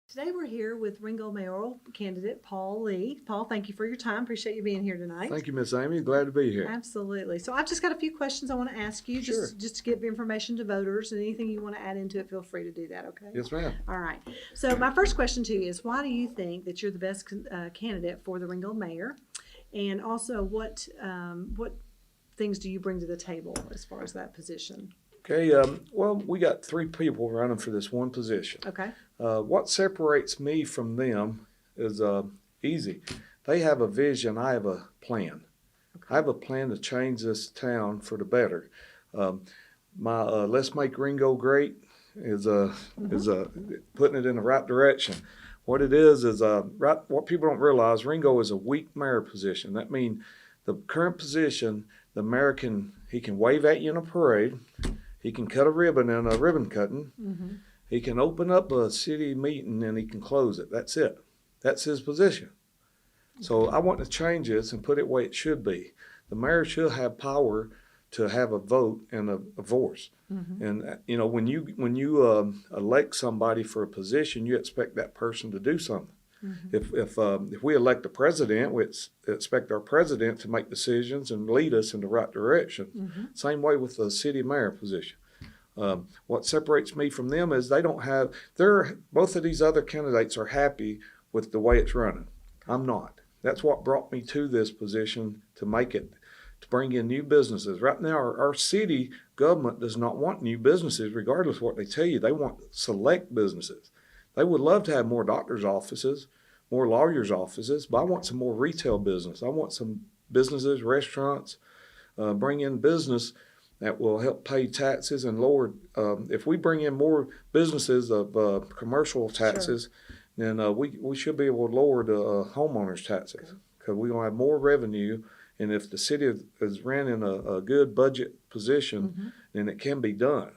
Today we're here with Ringgold mayoral candidate Paul Lee. Paul, thank you for your time. Appreciate you being here tonight. Thank you, Miss Amy. Glad to be here. Absolutely. So I've just got a few questions I want to ask you, just to give information to voters, and anything you want to add into it, feel free to do that, okay? Yes, ma'am. All right. So my first question to you is, why do you think that you're the best candidate for the Ringgold mayor? And also, what things do you bring to the table as far as that position? Okay, well, we got 3 people running for this one position. Okay. What separates me from them is easy. They have a vision, I have a plan. Okay. I have a plan to change this town for the better. My Let's Make Ringgold Great is putting it in the right direction. What it is what people don't realize, Ringgold is a weak mayor position. That means the current position, the mayor can wave at you in a parade. He can cut a ribbon in a ribbon cutting. He can open up a city meeting and he can close it. That's it. That's his position. So I want to change this and put it the way it should be. The mayor should have power to have a vote and a voice. And when you elect somebody for a position, you expect that person to do something. If we elect a president, we expect our president to make decisions and lead us in the right direction. Same way with the city mayor position. What separates me from them is both of these other candidates are happy with the way it's running. I'm not. That's what brought me to this position, to bring in new businesses. Right now, our city government does not want new businesses, regardless of what they tell you. They want select businesses. They would love to have more doctors' offices, more lawyers' offices, but I want some more retail business. I want some businesses, restaurants, bring in business that will help pay taxes and lower. If we bring in more businesses of commercial taxes, then we should be able to lower the homeowners' taxes, because we're going to have more revenue. And if the city is ran in a good budget position, then it can be done.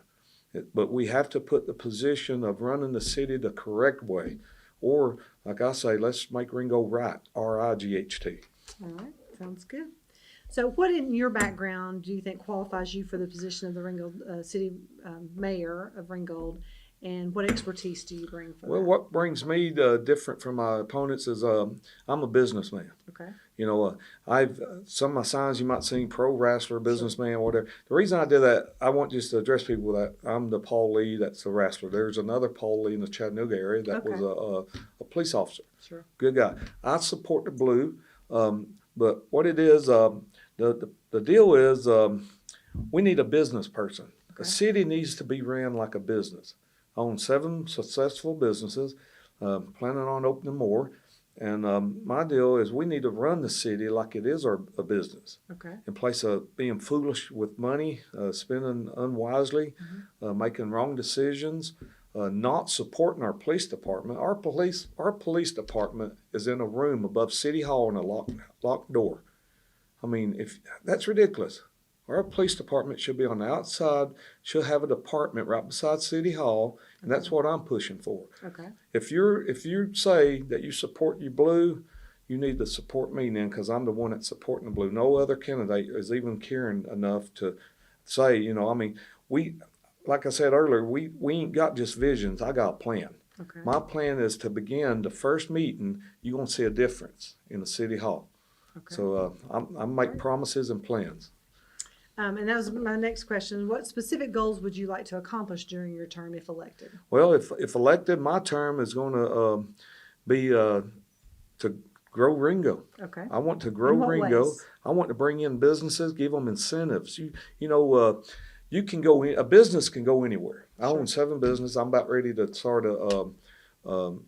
But we have to put the position of running the city the correct way. Or, like I say, let's make Ringgold right, R-I-G-H-T. All right, sounds good. So what in your background do you think qualifies you for the position of the Ringgold city mayor of Ringgold, and what expertise do you bring for that? Well, what brings me different from my opponents is I'm a businessman. Okay. Some of my signs you might see, pro wrestler, businessman, whatever. The reason I did that, I want just to address people that I'm the Paul Lee, that's the wrestler. There's another Paul Lee in the Chattanooga area that was a police officer. Sure. Good guy. I support the blue, but what it is, the deal is we need a business person. Okay. The city needs to be ran like a business. I own 7 successful businesses. planning on opening more. And my deal is we need to run the city like it is a business. Okay. In place of being foolish with money, spending unwisely, making wrong decisions, not supporting our police department. Our police department is in a room above City Hall in a locked door. I mean, if that's ridiculous. Our police department should be on the outside, should have a department right beside City Hall, and that's what I'm pushing for. Okay. If you say that you support your blue, you need to support me then, because I'm the one that's supporting the blue. No other candidate is even caring enough to say, like I said earlier, we ain't got just visions. I got a plan. Okay. My plan is to begin the first meeting, you're going to see a difference in the City Hall. Okay. So I make promises and plans. And that was my next question. What specific goals would you like to accomplish during your term if elected? Well, if elected, my term is going to be to grow Ringo. Okay. I want to grow In what Ringo. ways? I want to bring in businesses, give them incentives. You can go in, a business can go anywhere. I own 7 businesses. I'm about ready to start a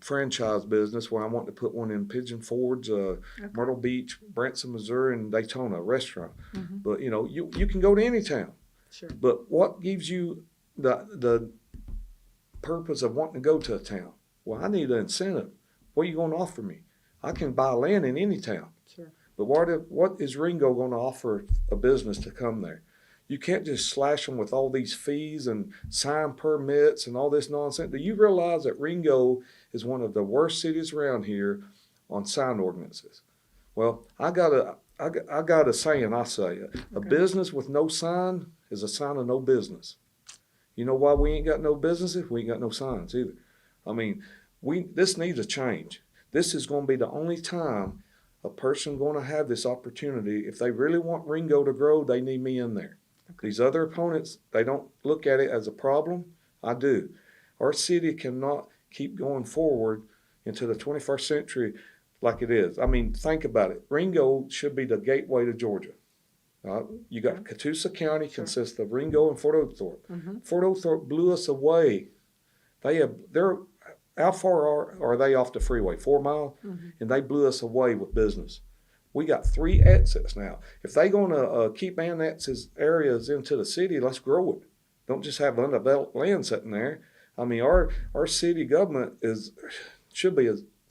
franchise business where I want to put one in Pigeon Forge, Myrtle Beach, Branson, Missouri, and Daytona, a restaurant. Mm-hmm. But you can go to any town. Sure. But what gives you the purpose of wanting to go to a town? Well, I need an incentive. What are you going to offer me? I can buy land in any town. Sure. But what is Ringo going to offer a business to come there? You can't just slash them with all these fees and sign permits and all this nonsense. Do you realize that Ringo is one of the worst cities around here on sign ordinances? Well, I got a saying I say, a business with no sign is a sign of no business. You know why we ain't got no businesses? We ain't got no signs either. I mean, this needs a change. This is going to be the only time a person going to have this opportunity. If they really want Ringo to grow, they need me in there. Okay. These other opponents, they don't look at it as a problem. I do. Our city cannot keep going forward into the 21st century like it is. I mean, think about it. Ringgold should be the gateway to Georgia. You got Catoosa County consists of Ringgold and Fort Oglethorpe. Mm-hmm. Fort Oglethorpe blew us away. How far are they off the freeway? 4 miles? Mm-hmm. And they blew us away with business. We got 3 exits now. If they're going to keep annexes areas into the city, let's grow it. Don't just have undeveloped land sitting there. I mean, our city government should be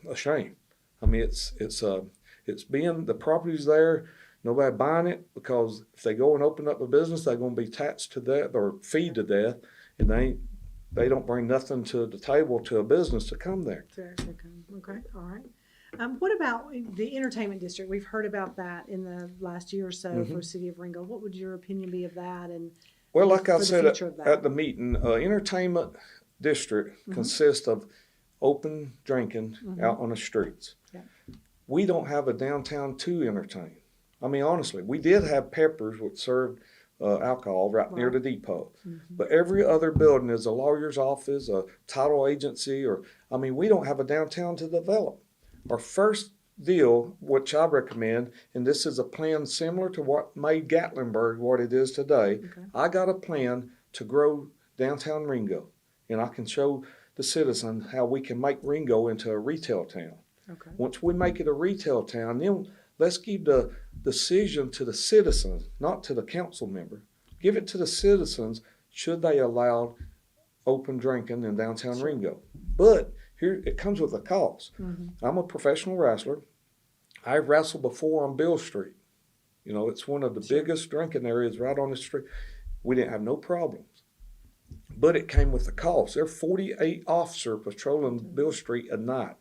ashamed. I mean, it's being the property's there, nobody buying it, because if they go and open up a business, they're going to be taxed to death or feed to death, and they don't bring nothing to the table to a business to come there. Okay, all right. What about the entertainment district? We've heard about that in the last year or so for the city of Ringgold. What would your opinion be of that? And well, like I said at the meeting, entertainment district consists of open drinking out on the streets. Yeah. We don't have a downtown to entertain. I mean, honestly, we did have Peppers, which served alcohol right near the depot. Mm-hmm. But every other building is a lawyer's office, a title agency, we don't have a downtown to develop. Our first deal, which I recommend, and this is a plan similar to what made Gatlinburg what it is today, I got a plan to grow downtown Ringo, and I can show the citizens how we can make Ringo into a retail town. Okay. Once we make it a retail town, then let's give the decision to the citizens, not to the council member. Give it to the citizens, should they allow open drinking in downtown Ringo. But here, it comes with a cost. Mm-hmm. I'm a professional wrestler. I wrestled before on Bill Street. It's one of the biggest drinking areas right on the street. We didn't have no problems. But it came with a cost. There are 48 officers patrolling Bill Street a night.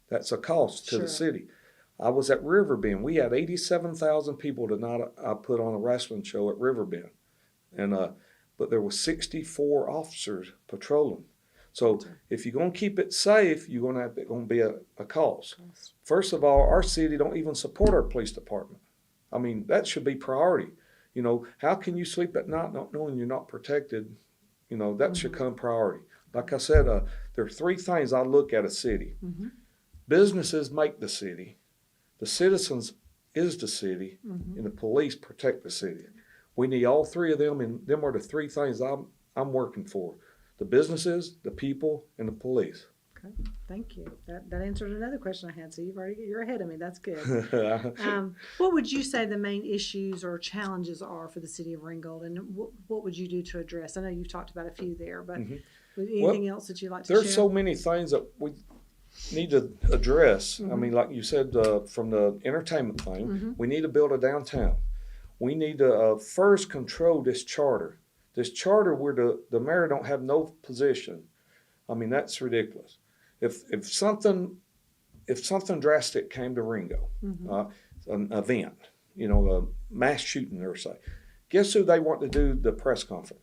That's a cost to the city. I was at Riverbend. We had 87,000 people tonight. I put on a wrestling show at Riverbend. But there were 64 officers patrolling. So if you're going to keep it safe, you're going to have it going to be a cost. First of all, our city don't even support our police department. I mean, that should be priority. How can you sleep at night not knowing you're not protected? That should come priority. Like I said, there are 3 things I look at a city. Mm-hmm. Businesses make the city. The citizens is the city, and the police protect the city. We need all 3 of them, and them are the 3 things I'm working for. The businesses, the people, and the police. Okay, thank you. That answered another question I had. So you're ahead of me. That's good. What would you say the main issues or challenges are for the city of Ringgold, and what would you do to address? I know you've talked about a few there, but anything else that you'd like to share? There's so many things that we need to address. I mean, like you said, from the entertainment thing, we need to build a downtown. We need to first control this charter. This charter where the mayor don't have no position. I mean, that's ridiculous. If something drastic came to Ringo, an event, a mass shooting or say, guess who they want to do the press conference?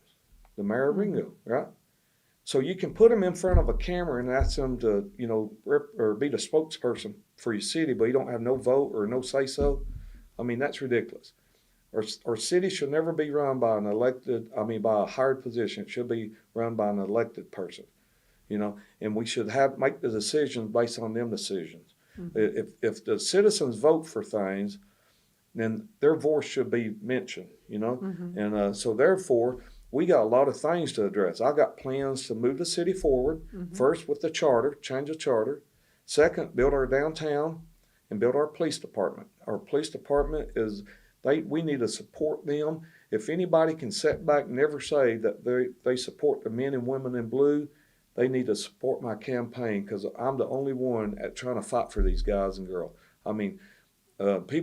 The mayor of Ringo, right? So you can put him in front of a camera and ask him to, or be the spokesperson for your city, but you don't have no vote or no say so. I mean, that's ridiculous. Our city should never be run by by a hired position. It should be run by an elected person. And we should make the decisions based on them decisions. If the citizens vote for things, then their voice should be mentioned, And so therefore, we got a lot of things to address. I got plans to move the city forward, first with the charter, change the charter. Second, build our downtown and build our police department. Our police department we need to support them. If anybody can sit back and never say that they support the men and women in blue, they need to support my campaign because I'm the only one at trying to fight for these guys and girls. I mean,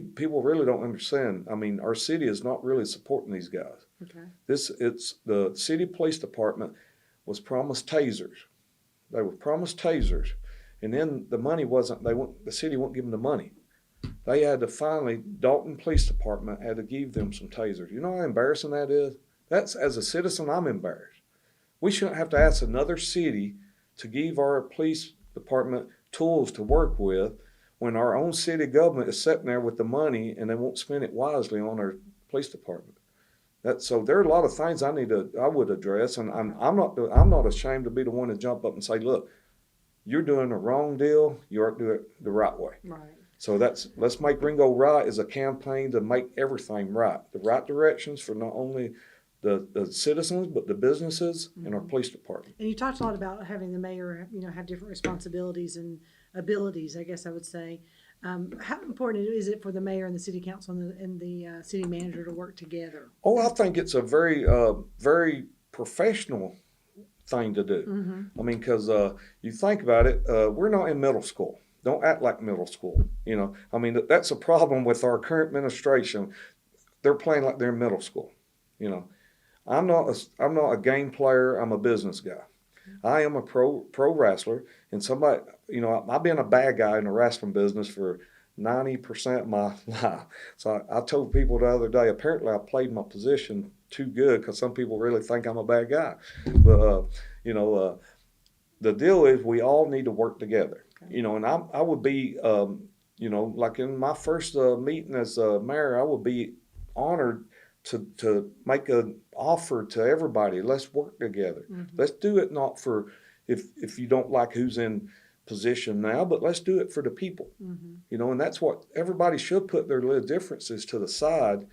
people really don't understand. I mean, our city is not really supporting these guys. Okay. It's the city police department was promised tasers. They were promised tasers, and then the money wasn't. The city wouldn't give them the money. They had to Dalton Police Department had to give them some tasers. You know how embarrassing that is? That's, as a citizen, I'm embarrassed. We shouldn't have to ask another city to give our police department tools to work with when our own city government is sitting there with the money and they won't spend it wisely on our police department. So there are a lot of things I would address, and I'm not ashamed to be the one to jump up and say, look, you're doing the wrong deal. You aren't doing it the right way. Right. So let's make Ringo right is a campaign to make everything right, the right directions for not only the citizens but the businesses and our police department. And you talked a lot about having the mayor, have different responsibilities and abilities, I guess I would say. How important is it for the mayor and the city council and the city manager to work together? Oh, I think it's a very, very professional thing to do. I mean, because you think about it, we're not in middle school. Don't act like middle school. I mean, that's a problem with our current administration. They're playing like they're in middle school. I'm not a game player. I'm a business guy. I am a pro wrestler, and I've been a bad guy in the wrestling business for 90% of my life. So I told people the other day, apparently I played my position too good because some people really think I'm a bad guy. But the deal is we all need to work together. Okay. And I would be, like in my first meeting as mayor, I would be honored to make an offer to everybody. Let's work together. Let's do it not for if you don't like who's in position now, but let's do it for the people. And that's what everybody should put their little differences to the side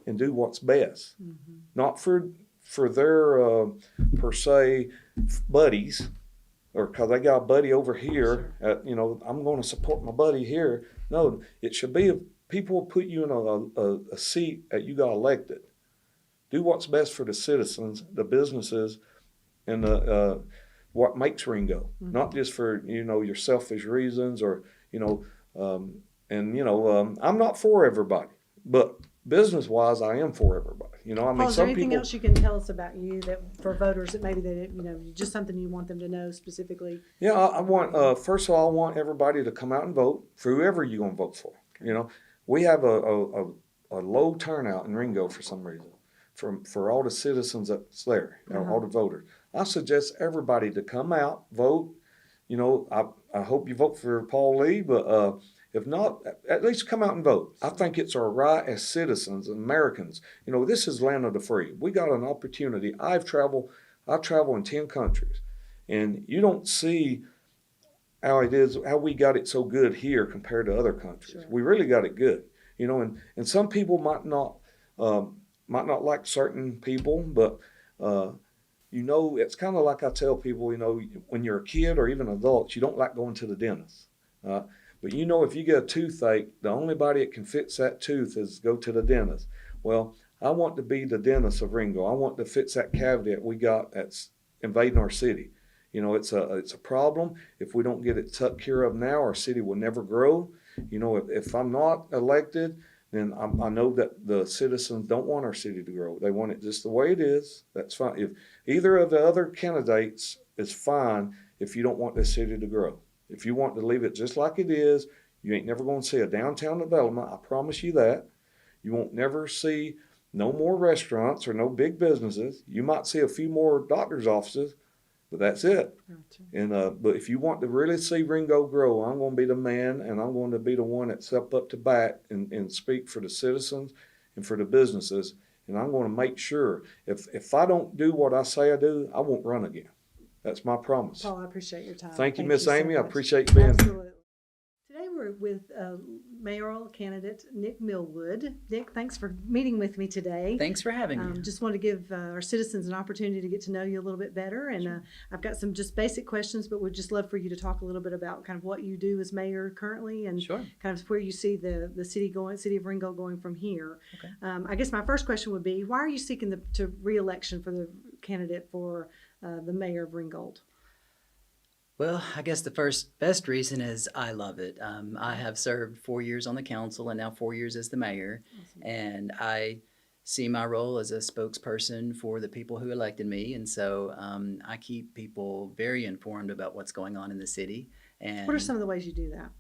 and do what's best. Not for their per se buddies, or because they got a buddy over here. I'm going to support my buddy here. No, it should be people will put you in a seat that you got elected. Do what's best for the citizens, the businesses, and what makes Ringo. Not just for your selfish reasons or I'm not for everybody, but business-wise, I am for everybody. Paul, is there anything else you can tell us about you that for voters that maybe just something you want them to know specifically? Yeah, I want first of all, I want everybody to come out and vote for whoever you're gonna vote for. We have a low turnout in Ringo for some reason, for all the citizens that's there, all the voters. I suggest everybody to come out, vote. I hope you vote for Paul Lee, but if not, at least come out and vote. I think it's our right as citizens, Americans. This is land of the free. We got an opportunity. I travel in 10 countries, and you don't see how we got it so good here compared to other countries. Sure. We really got it good, and some people might not like certain people, but It's kind of like I tell people, when you're a kid or even adults, you don't like going to the dentist. But if you get a toothache, the only body that can fix that tooth is go to the dentist. Well, I want to be the dentist of Ringgold. I want to fix that cavity that we got that's invading our city. It's a problem. If we don't get it took care of now, our city will never grow. If I'm not elected, then I know that the citizens don't want our city to grow. They want it just the way it is. That's fine. If either of the other candidates is fine, if you don't want the city to grow. If you want to leave it just like it is, you ain't never going to see a downtown development. I promise you that. You won't never see no more restaurants or no big businesses. You might see a few more doctor's offices, but that's it. Gotcha. And but if you want to really see Ringgold grow, I'm going to be the man, and I'm going to be the one that step up to bat and speak for the citizens and for the businesses. And I'm going to make sure if I don't do what I say I do, I won't run again. That's my promise. Paul, I appreciate your time. Thank you, Miss so Amy. I much. appreciate you being here. Absolutely. Today we're with mayoral candidate Nick Millwood. Nick, thanks for meeting with me today. Thanks for having me. Just want to give our citizens an opportunity to get to know you a little bit better. And I've got some just basic questions, but would just love for you to talk a little bit about kind of what you do as mayor currently and Sure. kind of where you see the city of Ringgold going from here. Okay. I guess my first question would be, why are you seeking the re-election for the candidate for the mayor of Ringgold? Well, I guess the first best reason is I love it. I have served 4 years on the council and now 4 years as the mayor. Awesome. And I see my role as a spokesperson for the people who elected me. And so I keep people very informed about what's going on in the city. And What are some of the ways you do that?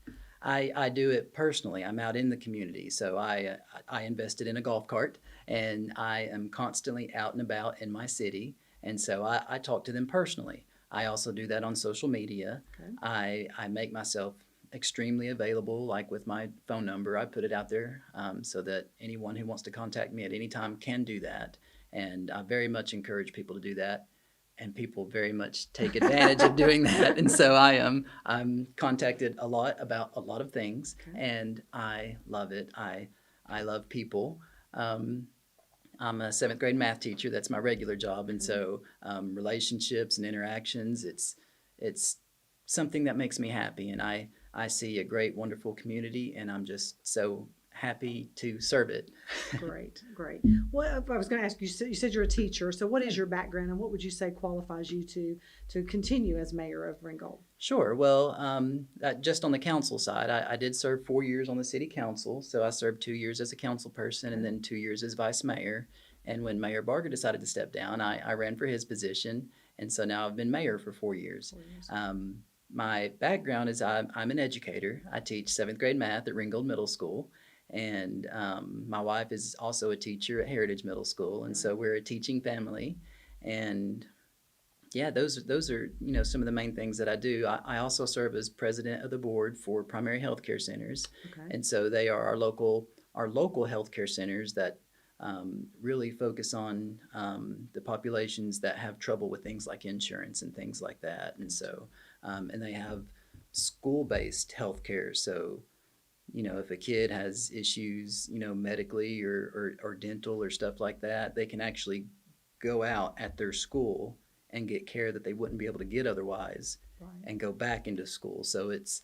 I do it personally. I'm out in the community. So I invested in a golf cart, and I am constantly out and about in my city. And so I talk to them personally. I also do that on social media. Okay. I make myself extremely available, like with my phone number. I put it out there so that anyone who wants to contact me at any time can do that. And I very much encourage people to do that. And people very much take advantage of doing that. And so I'm contacted a lot about a lot of things, Okay. and I love it. I love people. I'm a seventh grade math teacher. That's my regular job. And so relationships and interactions, it's something that makes me happy. And I see a great, wonderful community, and I'm just so happy to serve it. Great. What I was going to ask you, you said you're a teacher. So what is your background, and what would you say qualifies you to continue as mayor of Ringgold? Sure. Well, just on the council side, I did serve 4 years on the city council. So I served 2 years as a council person and then 2 years as vice mayor. And when Mayor Barger decided to step down, I ran for his position. And so now I've been mayor for 4 years. 4 years. My background is I'm an educator. I teach seventh grade math at Ringgold Middle School. And my wife is also a teacher at Heritage Middle School. And so we're a teaching family. And yeah, those are, some of the main things that I do. I also serve as president of the board for primary healthcare centers. Okay. And so they are our local healthcare centers that really focus on the populations that have trouble with things like insurance and things like that. And so, and they have school-based healthcare. So, if a kid has issues, medically or dental or stuff like that, they can actually go out at their school and get care that they wouldn't be able to get otherwise, Right. and go back into school. So it's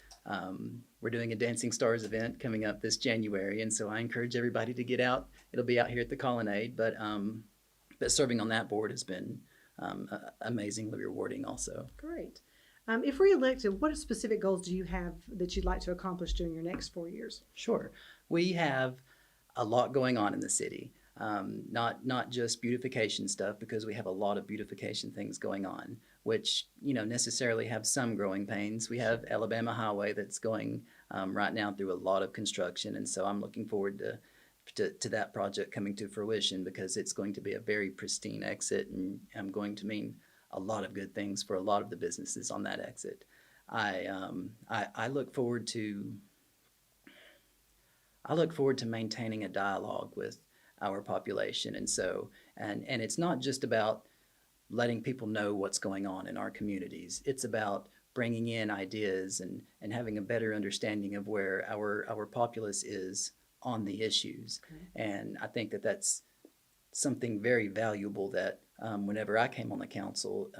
we're doing a Dancing Stars event coming up this January, and so I encourage everybody to get out. It'll be out here at the Colonnade, but serving on that board has been amazingly rewarding also. Great. If reelected, what specific goals do you have that you'd like to accomplish during your next 4 years? Sure. We have a lot going on in the city. Not just beautification stuff, because we have a lot of beautification things going on, which, necessarily have some growing pains. We have Alabama Highway that's going right now through a lot of construction. And so I'm looking forward to that project coming to fruition, because it's going to be a very pristine exit, and I'm going to mean a lot of good things for a lot of the businesses on that exit. I look forward to maintaining a dialogue with our population. And so, and it's not just about letting people know what's going on in our communities. It's about bringing in ideas and having a better understanding of where our populace is on the issues. Okay. And I think that's something very valuable that whenever I came on the council,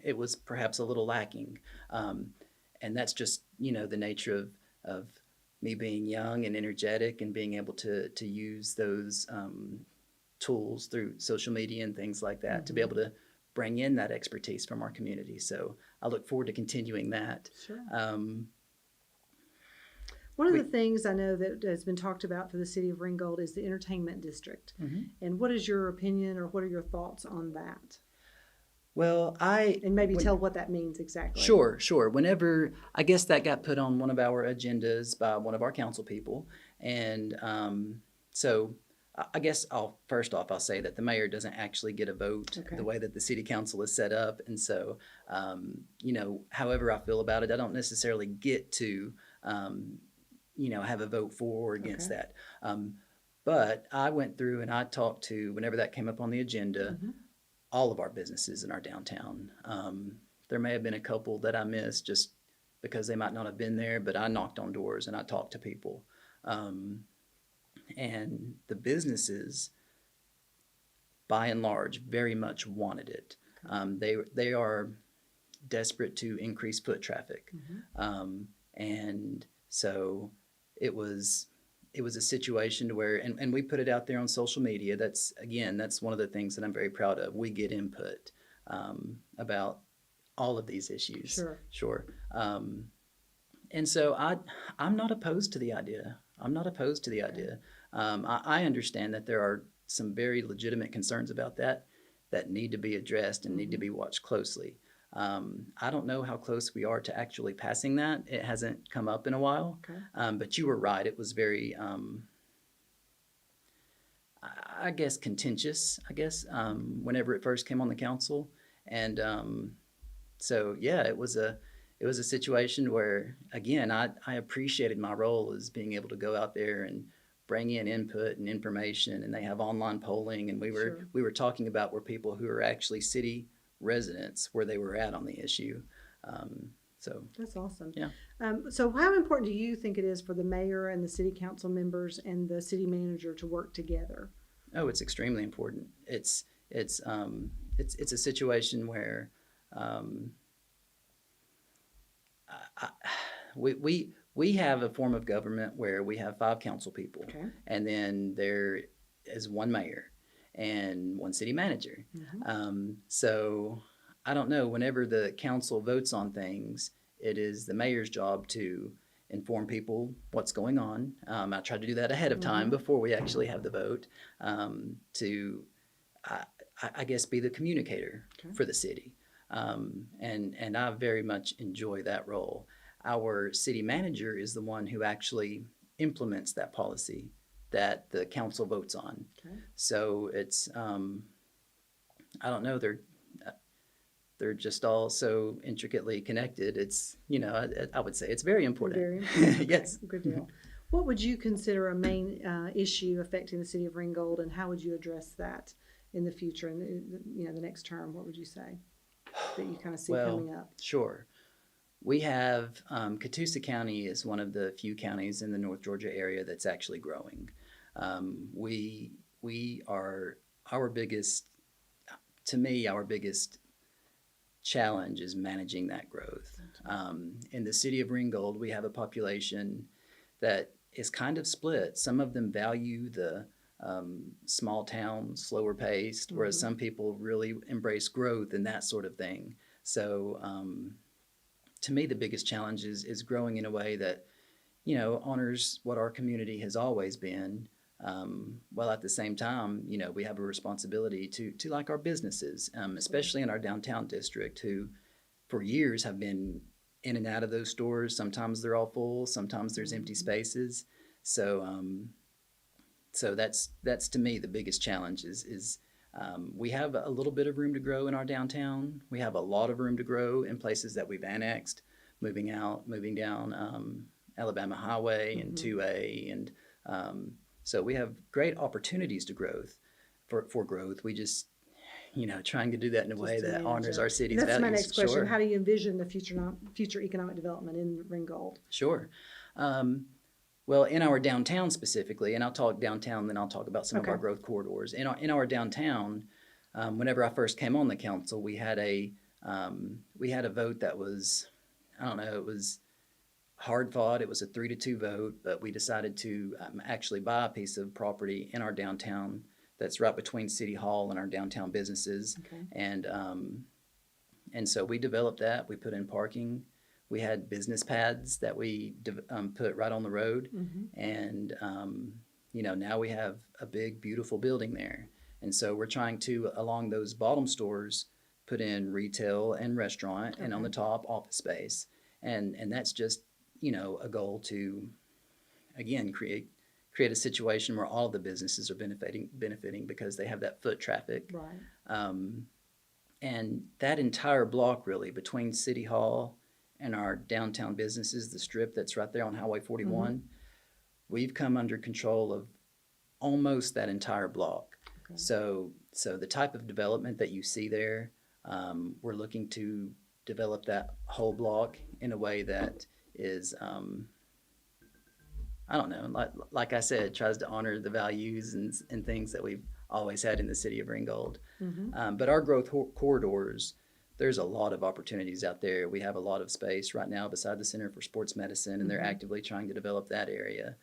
it was perhaps a little lacking. And that's just, the nature of me being young and energetic and being able to use those tools through social media and things like that to be able to bring in that expertise from our community. So I look forward to continuing that. Sure. One of the things I know that has been talked about for the city of Ringgold is the entertainment district. And what is your opinion or what are your thoughts on that? Well, And maybe tell what that means exactly. Sure. Whenever, I guess that got put on one of our agendas by one of our council people. And so I guess I'll say that the mayor doesn't actually get a vote the way that the city council is set up. And so, however I feel about it, I don't necessarily get to, have a vote for or against that. But I went through and I talked to, whenever that came up on the agenda, all of our businesses in our downtown. There may have been a couple that I missed just because they might not have been there, but I knocked on doors and I talked to people. And the businesses, by and large, very much wanted it. They are desperate to increase foot traffic. And so it was a situation where, and we put it out there on social media. That's one of the things that I'm very proud of. We get input about all of these issues. Sure. And so I'm not opposed to the idea. I understand that there are some very legitimate concerns about that need to be addressed and need to be watched closely. I don't know how close we are to actually passing that. It hasn't come up in a while. But you were right. It was very, I guess, contentious, whenever it first came on the council. And so, yeah, it was a situation where, again, I appreciated my role as being able to go out there and bring in input and information. And they have online polling. And we were talking about where people who are actually city residents, where they were at on the issue. So that's awesome. Yeah. So how important do you think it is for the mayor and the city council members and the city manager to work together? Oh, it's extremely important. It's a situation where we have a form of government where we have 5 council people, and then there is one mayor and one city manager. So I don't know, whenever the council votes on things, it is the mayor's job to inform people what's going on. I try to do that ahead of time before we actually have the vote, to, I guess, be the communicator for the city. And I very much enjoy that role. Our city manager is the one who actually implements that policy that the council votes on. So it's, I don't know, they're just all so intricately connected. It's, I would say it's very important. Very important. Yes. Good deal. What would you consider a main issue affecting the city of Ringgold, and how would you address that in the future, in the next term? What would you say that you kind of see coming up? Sure. We have, Catoosa County is one of the few counties in the North Georgia area that's actually growing. We are, our biggest challenge is managing that growth. In the city of Ringgold, we have a population that is kind of split. Some of them value the small town, slower paced, whereas some people really embrace growth and that sort of thing. So to me, the biggest challenge is growing in a way that, honors what our community has always been, while at the same time, we have a responsibility to like our businesses, especially in our downtown district, who for years have been in and out of those stores. Sometimes they're all full, sometimes there's empty spaces. So that's to me the biggest challenge is we have a little bit of room to grow in our downtown. We have a lot of room to grow in places that we've annexed, moving down Alabama Highway and 2A, and so we have great opportunities to for growth. We just, trying to do that in a way that honors our city's values. That's my next question. Sure. How do you envision the future economic development in Ringgold? Sure. Well, in our downtown specifically, and I'll talk downtown, then I'll talk about some of Okay. our growth corridors. In our downtown, whenever I first came on the council, we had a vote that was, I don't know, it was hard fought. It was a 3-2 vote, but we decided to actually buy a piece of property in our downtown that's right between City Hall and our downtown businesses. Okay. And so we developed that. We put in parking. We had business pads that we put right on the road. And, now we have a big, beautiful building there. And so we're trying to, along those bottom stores, put in retail and restaurant, and on the top, office space. And that's just, a goal to, again, create a situation where all the businesses are benefiting because they have that foot traffic. Right. And that entire block, really, between City Hall and our downtown businesses, the strip that's right there on Highway 41, we've come under control of almost that entire block. Okay. So the type of development that you see there, we're looking to develop that whole block in a way that is, I don't know, like I said, tries to honor the values and things that we've always had in the city of Ringgold. But our growth corridors, there's a lot of opportunities out there. We have a lot of space right now beside the Center for Sports Medicine, and they're actively trying to develop that area,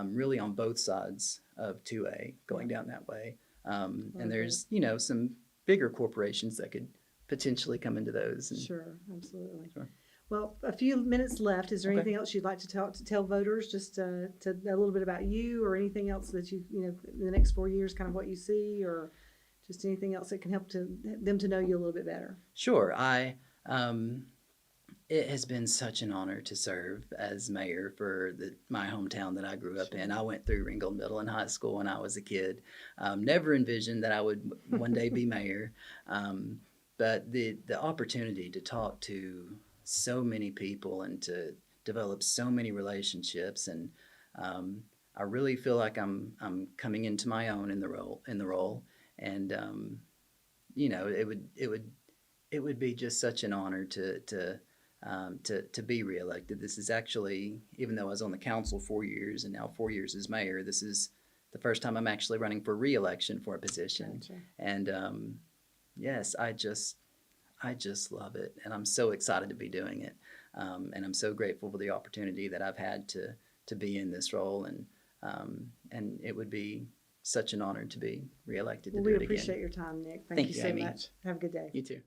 really on both sides of 2A going down that way. And there's, some bigger corporations that could potentially come into those. Sure, absolutely. Sure. Well, a few minutes left. Is there Okay. anything else you'd like to tell voters, just to a little bit about you, or anything else that you in the next 4 years, kind of what you see, or just anything else that can help them to know you a little bit better? Sure. It has been such an honor to serve as mayor for my hometown that I grew up in. I went through Ringgold Middle and High School when I was a kid. Never envisioned that I would one day be mayor. But the opportunity to talk to so many people and to develop so many relationships, and I really feel like I'm coming into my own in the role. And it would be just such an honor to be reelected. This is actually, even though I was on the council 4 years and now 4 years as mayor, this is the first time I'm actually running for reelection for a position. Gotcha. And yes, I just love it, and I'm so excited to be doing it. And I'm so grateful for the opportunity that I've had to be in this role, and it would be such an honor to be reelected to do it again. We appreciate your time, Nick. Thank you so Amy. much. Have a good day. You too.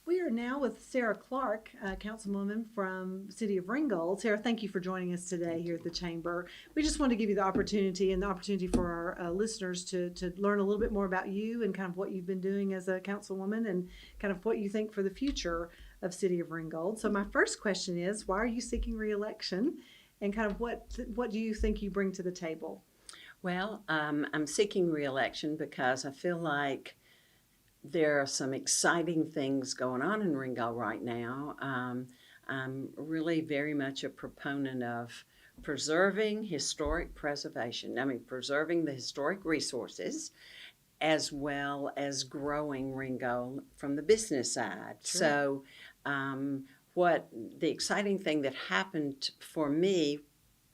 We are now with Sarah Clark, councilwoman from City of Ringgold. Sarah, thank you for joining us today here at the Chamber. We just want to give you the opportunity for our listeners to learn a little bit more about you and kind of what you've been doing as a councilwoman and kind of what you think for the future of City of Ringgold. So my first question is, why are you seeking re-election, and kind of what do you think you bring to the table? Well, I'm seeking re-election because I feel like there are some exciting things going on in Ringgold right now. I'm really very much a proponent of preserving historic preservation. I mean, preserving the historic resources as well as growing Ringgold from the business side. Sure. So what the exciting thing that happened for me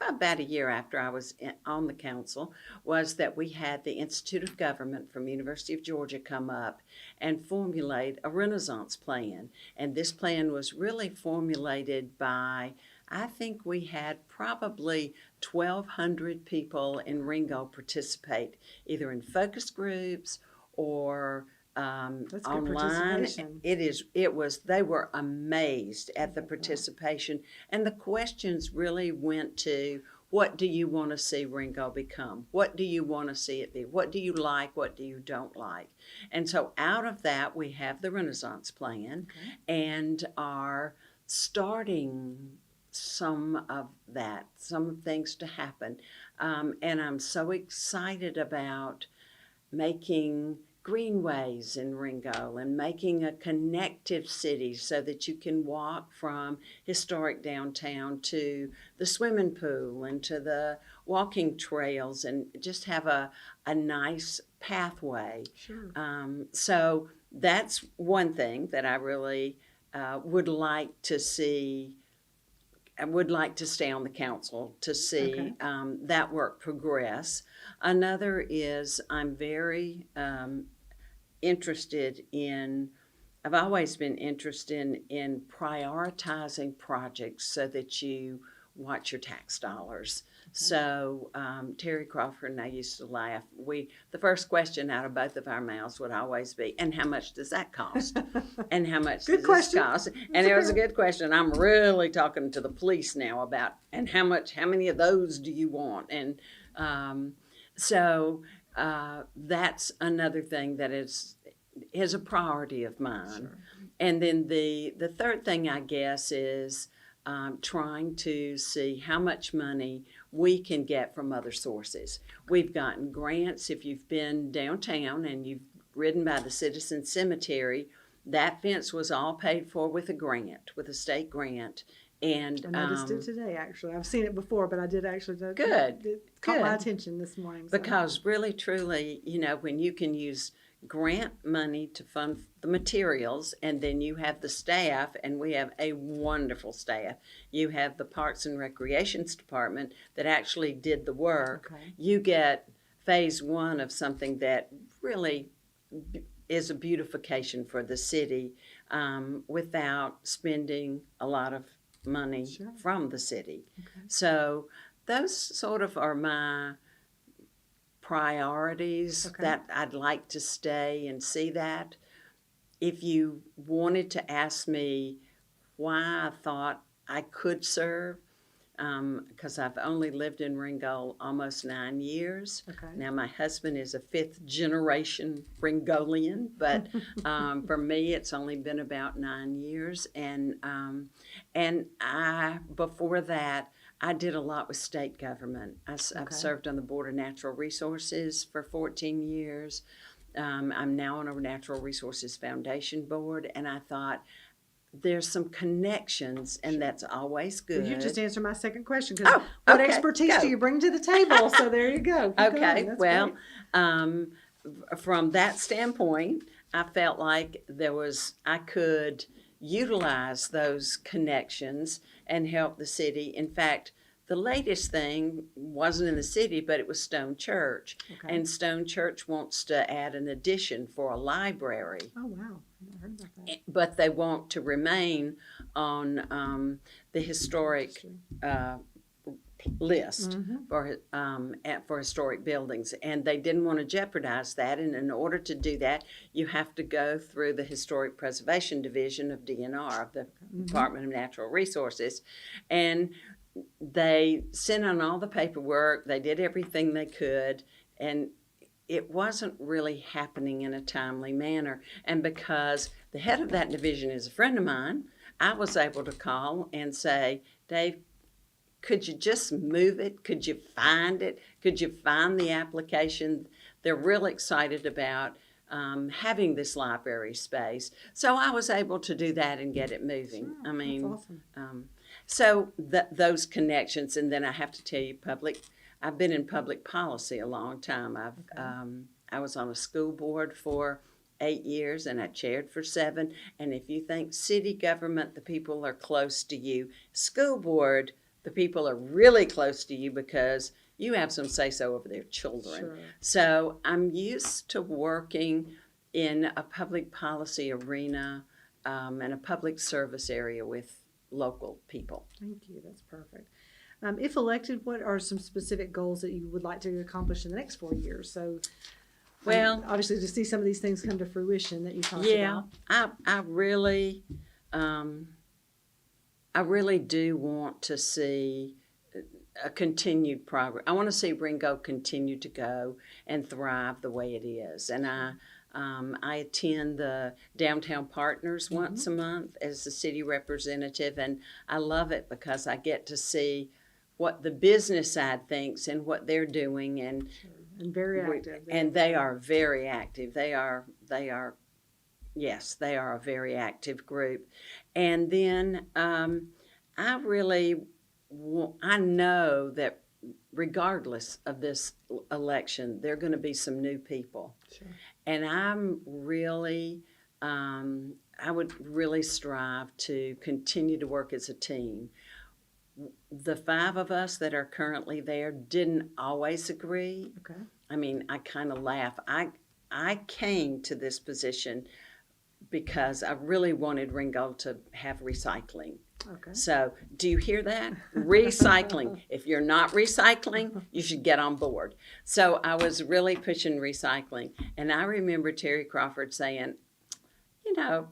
about a year after I was on the council was that we had the Institute of Government from University of Georgia come up and formulate a Renaissance plan. And this plan was really formulated by, I think we had probably 1,200 people in Ringgold participate, either in focus groups or That's good online. participation. They were amazed at the participation, and the questions really went to, what do you want to see Ringgold become? What do you want to see it be? What do you like? What do you don't like? And so out of that, we have the Renaissance plan, and are starting some of things to happen. And I'm so excited about making greenways in Ringgold and making a connective city so that you can walk from historic downtown to the swimming pool and to the walking trails and just have a nice pathway. Sure. So that's one thing that I really would like to see I would like to stay on the council to see Okay. that work progress. Another is I'm very interested in, I've always been interested in prioritizing projects so that you watch your tax dollars. So Terry Crawford and I used to laugh. The first question out of both of our mouths would always be, "And how much does that cost? And how much Good does question. this cost?" And it was a good question. I'm really talking to the police now about, and how many of those do you want? And so that's another thing that is a priority of mine. Sure. And then the third thing, I guess, is trying to see how much money we can get from other sources. We've gotten grants. If you've been downtown and you've ridden by the Citizen Cemetery, that fence was all paid for with a grant, with a state grant. And I noticed it today, actually. I've seen it before, but I did actually. Good. It caught my Good. attention this morning. So. because really, truly, when you can use grant money to fund the materials, and then you have the staff, and we have a wonderful staff. You have the Parks and Recreations Department that actually did the work. Okay. You get phase one of something that really is a beautification for the city without spending a lot of money Sure. from the city. Okay. So those sort of are my priorities Okay. that I'd like to stay and see that. If you wanted to ask me why I thought I could serve, because I've only lived in Ringgold almost 9 years. Okay. Now, my husband is a fifth generation Ringoldian, but for me, it's only been about 9 years. And before that, I did a lot with state government. I've served on the Board of Natural Resources for 14 years. I'm now on a Natural Resources Foundation board, and I thought there's some connections, and that's always good. Well, you just answered my second question. 'Cause Oh, what okay, expertise go. do you bring to the table? So there you go. Keep Okay, going. That's well, great. from that standpoint, I felt like I could utilize those connections and help the city. In fact, the latest thing wasn't in the city, but it was Stone Church. Okay. And Stone Church wants to add an addition for a library. Oh, wow. I never heard about that. But they want to remain on the historic list for historic buildings, and they didn't want to jeopardize that. And in order to do that, you have to go through the Historic Preservation Division of DNR, of the Department of Natural Resources, and they sent on all the paperwork. They did everything they could, and it wasn't really happening in a timely manner. And because the head of that division is a friend of mine, I was able to call and say, "Dave, could you just move it? Could you find it? Could you find the application?" They're really excited about having this library space. So I was able to do that and get it moving. Sure, I mean, that's awesome. So those connections, and then I have to tell you, I've been in public policy a long time. I was on a school board for 8 years, and I chaired for 7. And if you think city government, the people are close to you, school board, the people are really close to you because you have some say-so over their children. Sure. So I'm used to working in a public policy arena and a public service area with local people. Thank you. That's perfect. If elected, what are some specific goals that you would like to accomplish in the next 4 years? So, Well, obviously, to see some of these things come to fruition that you talked yeah, about. I really do want to see a continued progress. I want to see Ringgold continue to go and thrive the way it is. And I attend the Downtown Partners once a month as the city representative, and I love it because I get to see what the business side thinks and what they're doing, and Very active. and they are very active. They are yes, they are a very active group. And then I know that regardless of this election, there are going to be some new people. Sure. And I'm really, I would really strive to continue to work as a team. the 5 of us that are currently there didn't always agree. Okay. I mean, I kind of laugh. I came to this position because I really wanted Ringgold to have recycling. Okay. So, do you hear that? Recycling. If you're not recycling, you should get on board. So, I was really pushing recycling. And I remember Terry Crawford saying, you know,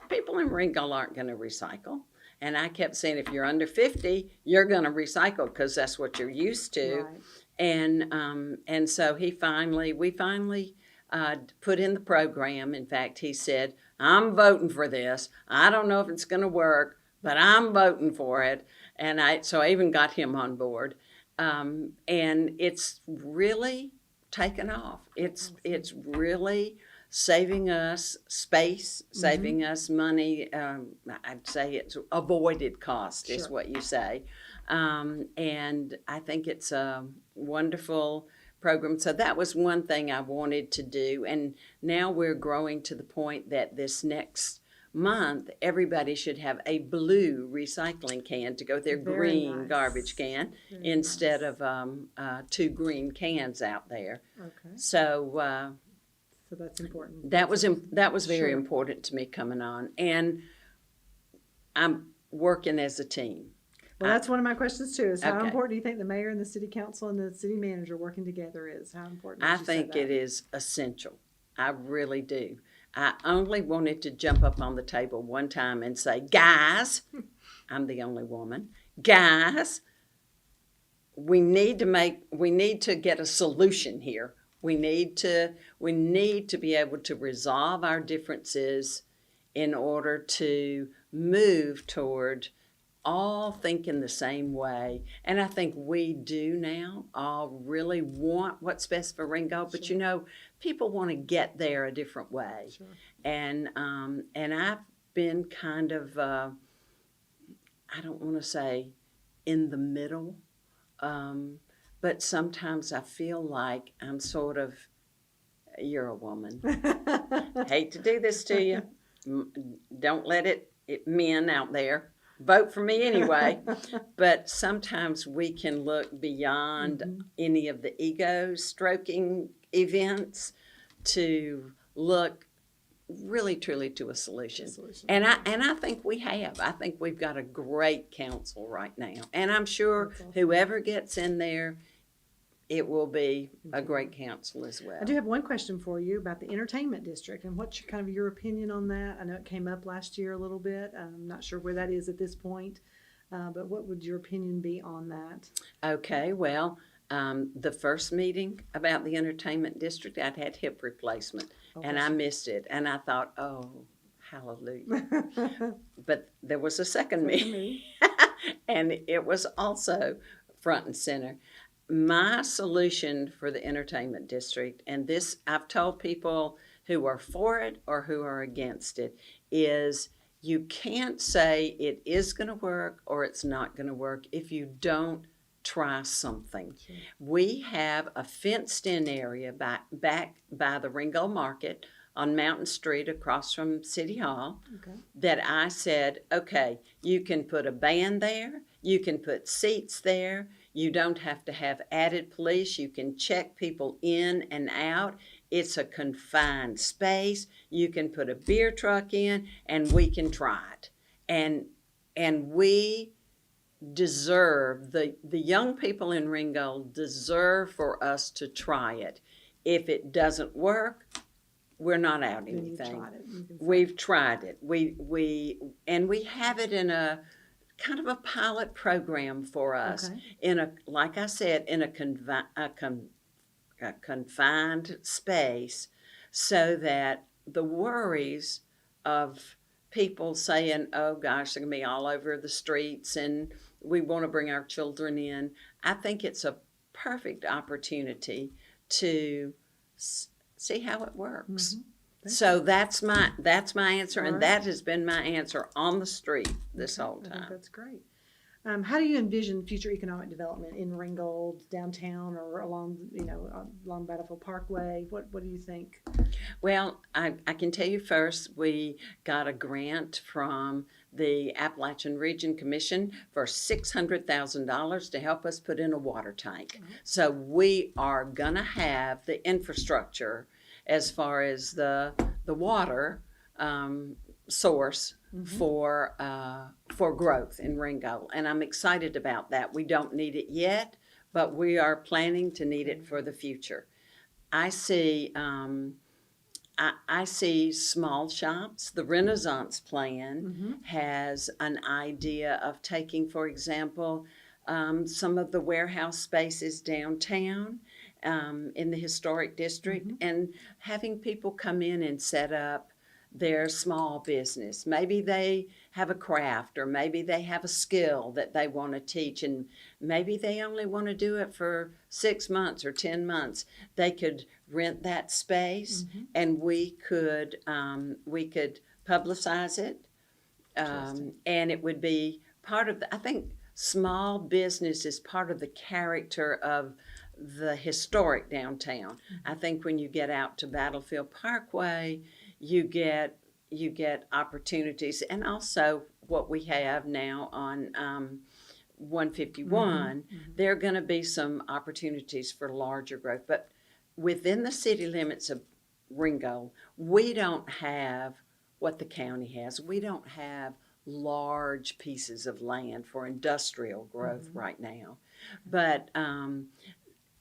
people in Ringgold aren't going to recycle. And I kept saying, if you're under 50, you're going to recycle because that's what you're used to. Right. And so we finally put in the program. In fact, he said, I'm voting for this. I don't know if it's going to work, but I'm voting for it. And so I even got him on board. And it's really taken off. It's really saving us space, saving us money. I'd say it's avoided cost is what you say. And I think it's a wonderful program. So that was one thing I wanted to do. And now we're growing to the point that this next month, everybody should have a blue recycling can to go with their green garbage can instead of 2 green cans out there. Okay. So that's important. that was very important to me coming on. And I'm working as a team. Well, that's one of my questions too, is how Okay. important do you think the mayor and the city council and the city manager working together is? How important I would you say think that? it is essential. I really do. I only wanted to jump up on the table one time and say, guys, I'm the only woman, guys, we need to get a solution here. We need to be able to resolve our differences in order to move toward all thinking the same way. And I think we do now all really want what's best for Ringgold, but you know, people want to get there a different way. Sure. And I've been kind of, I don't want to say in the middle, but sometimes I feel like I'm sort of, you're a woman. Hate to do this to you. Don't let it men out there. Vote for me anyway. But sometimes we can look beyond any of the ego stroking events to look really truly to a solution. And I think we have. I think we've got a great council right now. And I'm sure whoever gets in there, it will be a great council as well. I do have one question for you about the entertainment district and what's kind of your opinion on that? I know it came up last year a little bit. I'm not sure where that is at this point, but what would your opinion be on that? Okay, well, the first meeting about the entertainment district, I'd had hip replacement and I missed it. And I thought, oh, hallelujah. But there was a second meeting and it was also front and center. My solution for the entertainment district, and this I've told people who are for it or who are against it, is you can't say it is going to work or it's not going to work if you don't try something. Sure. We have a fenced-in area back by the Ringgold Market on Mountain Street across from City Hall that I said, okay, you can put a band there, you can put seats there, you don't have to have added police. You can check people in and out. It's a confined space. You can put a beer truck in and we can try it. And we deserve, the young people in Ringgold deserve for us to try it. If it doesn't work, we're not out anything. We've tried it. We have it in a kind of a pilot program for us in a, like I said, in a confined space, so that the worries of people saying, oh gosh, they're going to be all over the streets and we want to bring our children in. I think it's a perfect opportunity to see how it works. So that's my answer, and that has been my answer on the street this whole time. That's great. How do you envision future economic development in Ringgold, downtown, or along, along Battlefield Parkway? What do you think? Well, I can tell you first, we got a grant from the Appalachian Region Commission for $600,000 to help us put in a water tank. So we are gonna have the infrastructure as far as the water source for growth in Ringgold, and I'm excited about that. We don't need it yet, but we are planning to need it for the future. I see small shops. The Renaissance Plan has an idea of taking, for example, some of the warehouse spaces downtown in the historic district and having people come in and set up their small business. Maybe they have a craft, or maybe they have a skill that they want to teach, and maybe they only want to do it for 6 months or 10 months. They could rent that space, and we could publicize it, and it would be part of I think small business is part of the character of the historic downtown. I think when you get out to Battlefield Parkway, you get opportunities, and also what we have now on 151, there are going to be some opportunities for larger growth. But within the city limits of Ringgold, we don't have what the county has. We don't have large pieces of land for industrial growth right now. But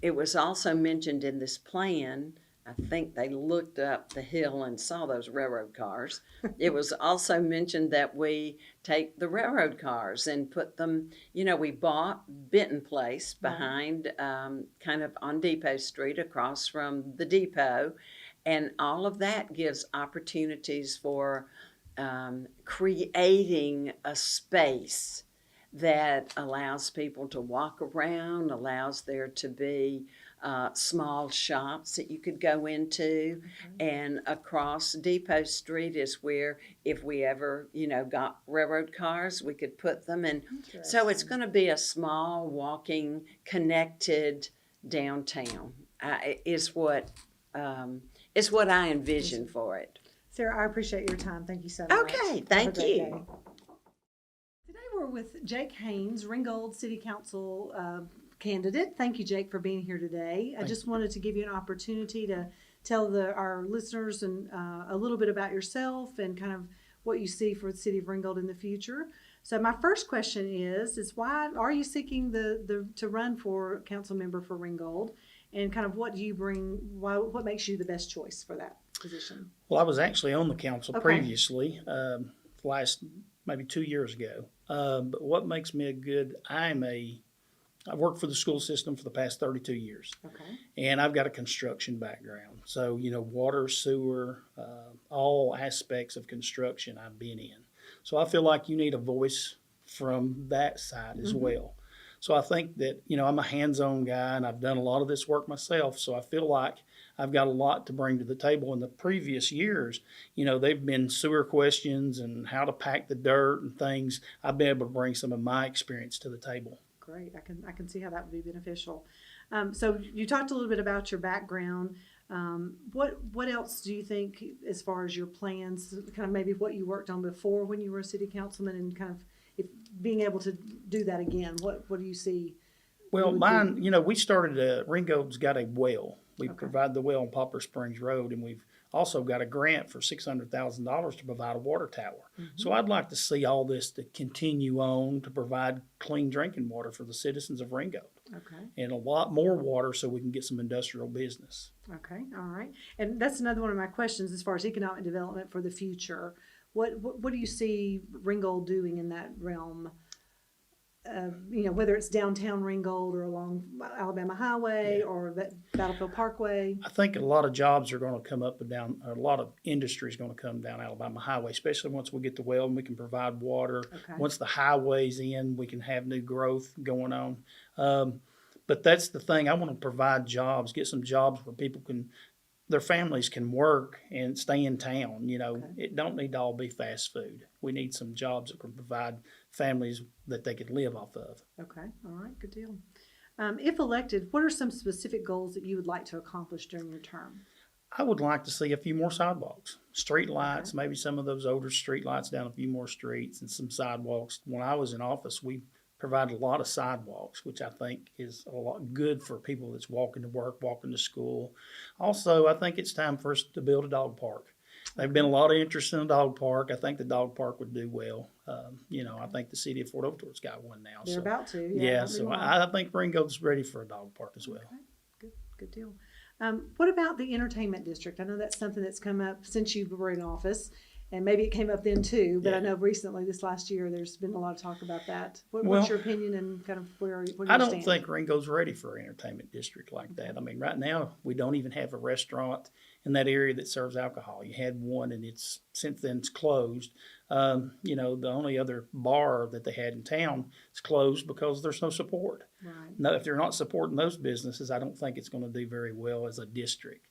it was also mentioned in this plan, I think they looked up the hill and saw those railroad cars. It was also mentioned that we take the railroad cars and put them, we bought Benton Place behind, kind of on Depot Street across from the depot. And all of that gives opportunities for creating a space that allows people to walk around, allows there to be small shops that you could go into, and across Depot Street is where, if we ever, got railroad cars, we could put them in. So it's going to be a small, walking, connected downtown. Is what I envision for it. Sarah, I appreciate your time. Thank you so much. Okay, thank you. Today we're with Jake Haynes, Ringgold City Council candidate. Thank you, Jake, for being here today. I just wanted to give you an opportunity to tell our listeners and a little bit about yourself and kind of what you see for the city of Ringgold in the future. So my first question is why are you seeking to run for council member for Ringgold, and kind of what do you bring? What makes you the best choice for that position? Well, I was actually on the council previously, last maybe 2 years ago. But what makes me I've worked for the school system for the past 32 years. And I've got a construction background. So, water, sewer, all aspects of construction I've been in. So I feel like you need a voice from that side as well. So I think that, I'm a hands-on guy, and I've done a lot of this work myself. So I feel like I've got a lot to bring to the table. In the previous years, they've been sewer questions and how to pack the dirt and things. I've been able to bring some of my experience to the table. Great. I can see how that would be beneficial. So you talked a little bit about your background. What else do you think, as far as your plans, kind of maybe what you worked on before when you were a city councilman, and kind of being able to do that again? What do you see? Well, mine, we started, Ringgold's got a well. We provide the well on Poplar Springs Road, and we've also got a grant for $600,000 to provide a water tower. So I'd like to see all this to continue on to provide clean drinking water for the citizens of Ringgold. And a lot more water so we can get some industrial business. Okay, all right. And that's another one of my questions as far as economic development for the future. What do you see Ringgold doing in that realm? Whether it's downtown Ringgold or along Alabama Highway or Battlefield Parkway. I think a lot of jobs are going to come up and down. A lot of industry is going to come down Alabama Highway, especially once we get the well and we can provide water. Once the highway's in, we can have new growth going on. But that's the thing. I want to provide jobs, get some jobs where people can their families can work and stay in town. You know, Okay. it don't need to all be fast food. We need some jobs that can provide families that they could live off of. Okay, all right, good deal. If elected, what are some specific goals that you would like to accomplish during your term? I would like to see a few more sidewalks, street lights, Okay. maybe some of those older street lights down a few more streets and some sidewalks. When I was in office, we provided a lot of sidewalks, which I think is a lot good for people that's walking to work, walking to school. Also, I think it's time for us to build a dog park. There've been a lot of interest in the dog park. I think the dog park would do well. You know, I think the city of Fort Oglethorpe's got one now. They're So, about to. yeah, don't be so long. I think Ringgold's ready for a dog park as well. Okay, good deal. What about the entertainment district? I know that's something that's come up since you were in office, and maybe it came up then too, but I Yeah. know recently, this last year, there's been a lot of talk about that. What's Well, your opinion and kind of where do you I don't stand? think Ringgold's ready for an entertainment district like that. I mean, right now, we don't even have a restaurant in that area that serves alcohol. You had one, and it's since then it's closed. You know, the only other bar that they had in town is closed because there's no support. Right. No, if they're not supporting those businesses, I don't think it's going to do very well as a district.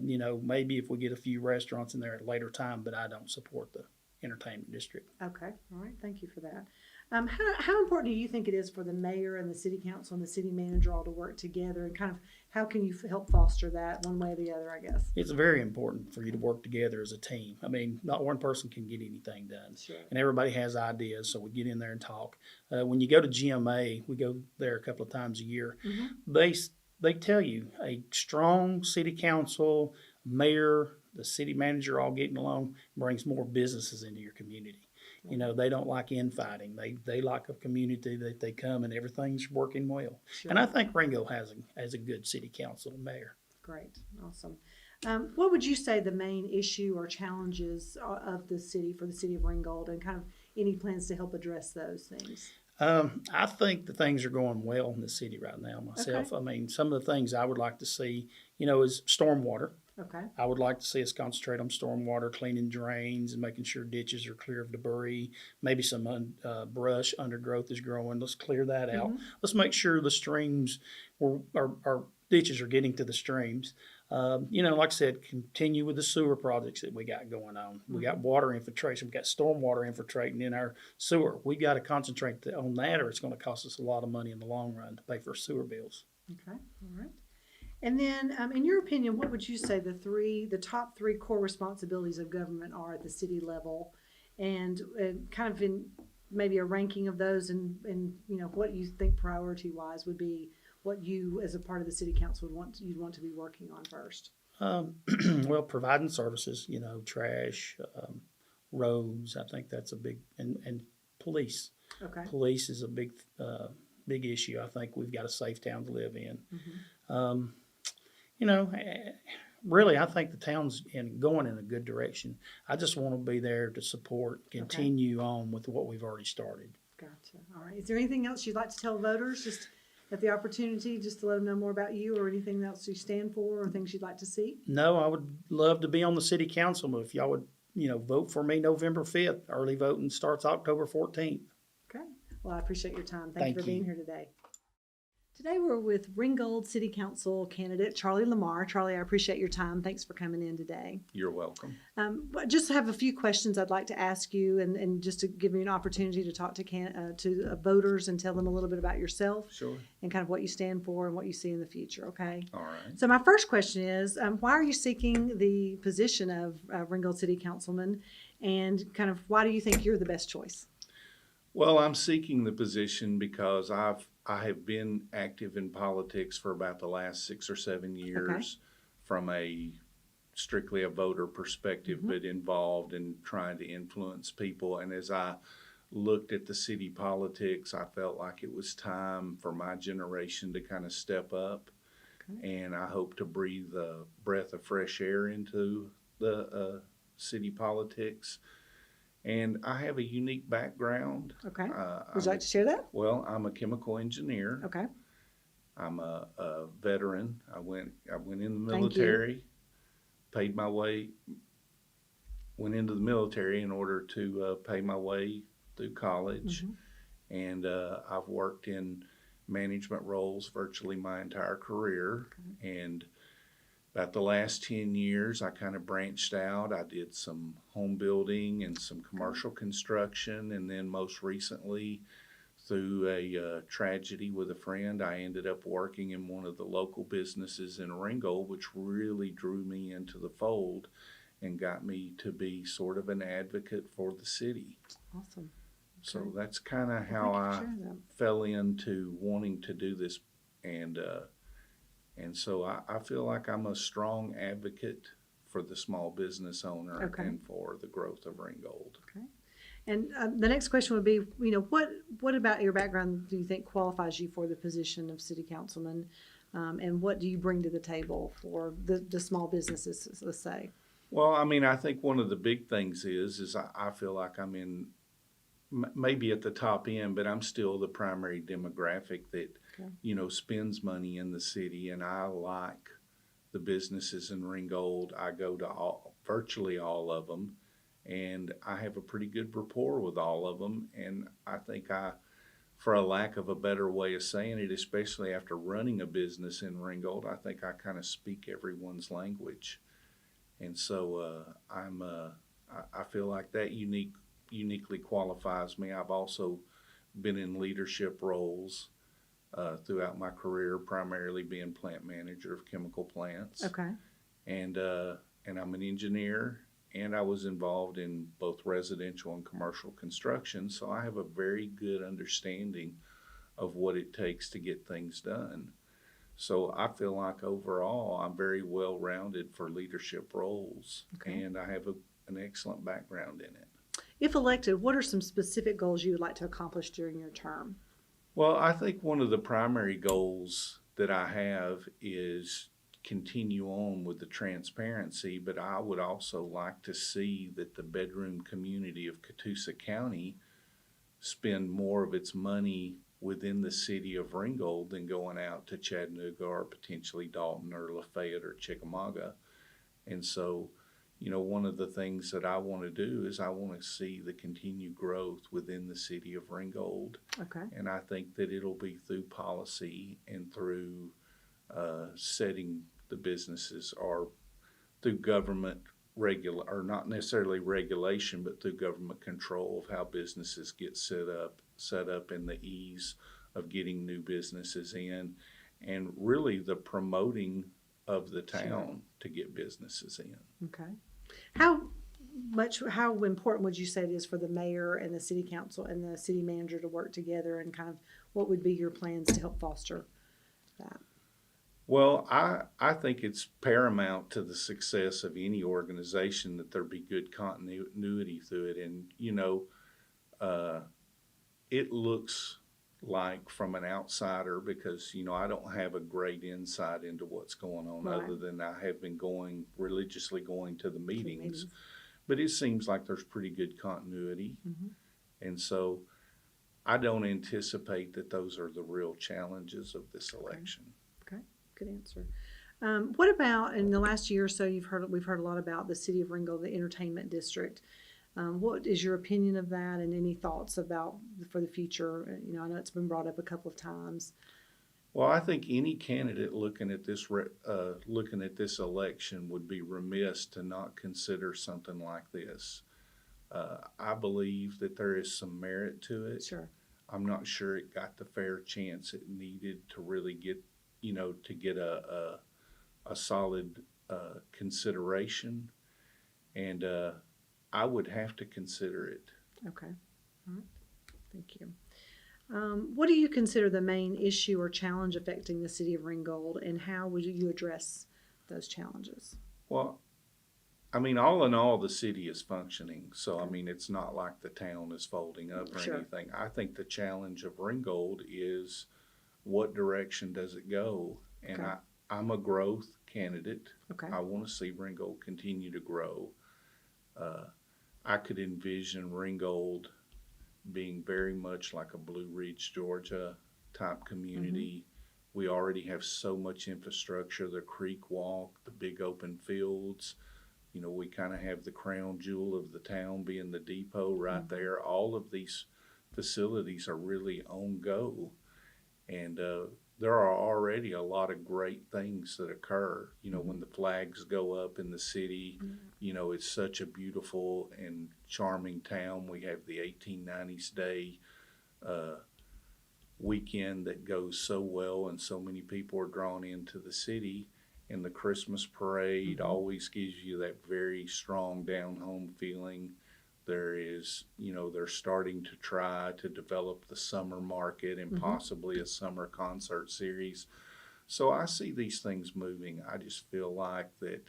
You know, maybe if we get a few restaurants in there at a later time, but I don't support the entertainment district. Okay, all right, thank you for that. How important do you think it is for the mayor and the city council and the city manager all to work together, and kind of how can you help foster that one way or the other, I guess? It's very important for you to work together as a team. I mean, not one person can get anything done. Sure. And everybody has ideas, so we get in there and talk. When you go to GMA, we go there a couple of times a year. They tell you a strong city council, mayor, the city manager all getting along brings more businesses into your community. You know, they don't like infighting. They like a community that they come and everything's working well. Sure. And I think Ringgold has a good city council and mayor. Great, awesome. What would you say the main issue or challenges of the city for the city of Ringgold, and kind of any plans to help address those things? I think the things are going well in the city right now myself. Okay. I mean, some of the things I would like to see, you know, is stormwater. Okay. I would like to see us concentrate on stormwater, cleaning drains and making sure ditches are clear of debris. Maybe some brush, undergrowth is growing. Let's clear that out. Let's make sure the streams, our ditches are getting to the streams. You know, like I said, continue with the sewer projects that we got going on. We got water infiltration. We got stormwater infiltrating in our sewer. We got to concentrate on that, or it's going to cost us a lot of money in the long run to pay for sewer bills. Okay, all right. And then, in your opinion, what would you say the top three core responsibilities of government are at the city level, and kind of in maybe a ranking of those, and you know what you think priority wise would be what you as a part of the city council you'd want to be working on first? Well, providing services, you know, trash, roads. I think that's a big, and police. Okay. Police is a big issue. I think we've got a safe town to live in. You know, really, I think the town's going in a good direction. I just want to be there to support, continue on with what we've already started. Gotcha. All right. Is there anything else you'd like to tell voters, just at the opportunity, just to let them know more about you, or anything else you stand for, or things you'd like to see? No, I would love to be on the city council. If y'all would, you know, vote for me November 5th. Early voting starts October 14th. Okay. Well, I appreciate your time. Thank you Thank for being you. here today. Today we're with Ringgold City Council candidate Charlie Lamar. Charlie, I appreciate your time. Thanks for coming in today. You're welcome. Just have a few questions I'd like to ask you, and just to give you an opportunity to talk to voters and tell them a little bit about yourself. Sure. And kind of what you stand for and what you see in the future, okay? All right. So my first question is, why are you seeking the position of Ringgold City Councilman, and kind of why do you think you're the best choice? Well, I'm seeking the position because I have been active in politics for about the last 6 or 7 years from a strictly a voter perspective, but involved in trying to influence people. And as I looked at the city politics, I felt like it was time for my generation to kind of step up. And I hope to breathe a breath of fresh air into the city politics. And I have a unique background. Okay. Would you like to share that? Well, I'm a chemical engineer. Okay. I'm a veteran. I went in the Thank military, paid my way, went into the military in order to pay my way through college. And I've worked in management roles virtually my entire career. And About the last 10 years, I kind of branched out. I did some home building and some commercial construction, and then most recently, through a tragedy with a friend, I ended up working in one of the local businesses in Ringgold, which really drew me into the fold and got me to be sort of an advocate for the city. Awesome. So that's kind of how I fell into wanting to do this, and so I feel like I'm a strong advocate for the small business owner and for the growth of Ringgold. Okay. And the next question would be, what about your background do you think qualifies you for the position of city councilman? And what do you bring to the table for the small businesses, let's say? Well, I mean, I think one of the big things is I feel like I'm in maybe at the top end, but I'm still the primary demographic that, spends money in the city, and I like the businesses in Ringgold. I go to virtually all of them, and I have a pretty good rapport with all of them, and I think for a lack of a better way of saying it, especially after running a business in Ringgold, I think I kind of speak everyone's language. And so I feel like that uniquely qualifies me. I've also been in leadership roles throughout my career, primarily being plant manager of chemical plants. Okay. And I'm an engineer, and I was involved in both residential and commercial construction, so I have a very good understanding of what it takes to get things done. So I feel like overall I'm very well rounded for leadership roles, and I have an excellent background in it. If elected, what are some specific goals you would like to accomplish during your term? Well, I think one of the primary goals that I have is continue on with the transparency, but I would also like to see that the bedroom community of Catoosa County spend more of its money within the city of Ringgold than going out to Chattanooga or potentially Dalton or Lafayette or Chickamauga. And so, one of the things that I want to do is I want to see the continued growth within the city of Ringgold. Okay. And I think that it'll be through policy and through setting the businesses, or through government or not necessarily regulation, but through government control of how businesses get set up and the ease of getting new businesses in, and really the promoting of the town to get businesses in. Okay. How important would you say it is for the mayor and the city council and the city manager to work together, and kind of what would be your plans to help foster that? Well, I think it's paramount to the success of any organization that there be good continuity through it. And, it looks like from an outsider, because, I don't have a great insight into what's going on other than I have been religiously going to the meetings. But it seems like there's pretty good continuity. Mm-hmm. And so I don't anticipate that those are the real challenges of this election. Okay. Good answer. What about in the last year or so? We've heard a lot about the city of Ringgold, the entertainment district. What is your opinion of that, and any thoughts about for the future? I know it's been brought up a couple of times. Well, I think any candidate looking at this election would be remiss to not consider something like this. I believe that there is some merit to it. Sure. I'm not sure it got the fair chance it needed to really get a solid consideration, and I would have to consider it. Okay. All right. Thank you. What do you consider the main issue or challenge affecting the city of Ringgold, and how would you address those challenges? Well, I mean, all in all, the city is functioning. So, I mean, it's not like the town is folding up or anything. I think the challenge of Ringgold is what direction does it go? And I'm a growth candidate. Okay. I want to see Ringgold continue to grow. I could envision Ringgold being very much like a Blue Ridge, Georgia type community. Mm-hmm. We already have so much infrastructure, the creek walk, the big open fields. We kind of have the crown jewel of the town being the depot right there. All of these facilities are really on go. And there are already a lot of great things that occur. You know, when the flags go up in the city, you know, it's such a beautiful and charming town. We have the 1890s Day weekend that goes so well, and so many people are drawn into the city. And the Christmas parade always gives you that very strong down home feeling. There is, you know, they're starting to try to develop the summer market and possibly a summer concert series. So I see these things moving. I just feel like that,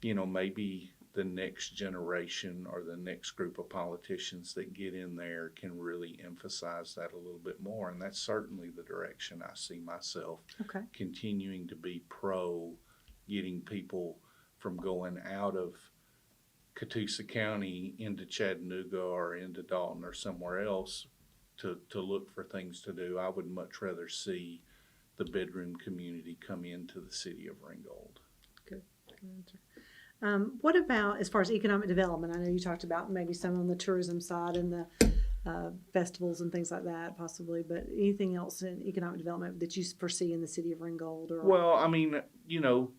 you know, maybe the next generation or the next group of politicians that get in there can really emphasize that a little bit more. And that's certainly the direction I see myself continuing to be pro getting people from going out of Catoosa County into Chattanooga or into Dalton or somewhere else to look for things to do. I would much rather see the bedroom community come into the city of Ringgold. Good answer. What about as far as economic development? I know you talked about maybe some on the tourism side and the festivals and things like that, possibly, but anything else in economic development that you foresee in the city of Ringgold? Or well, I mean, you know,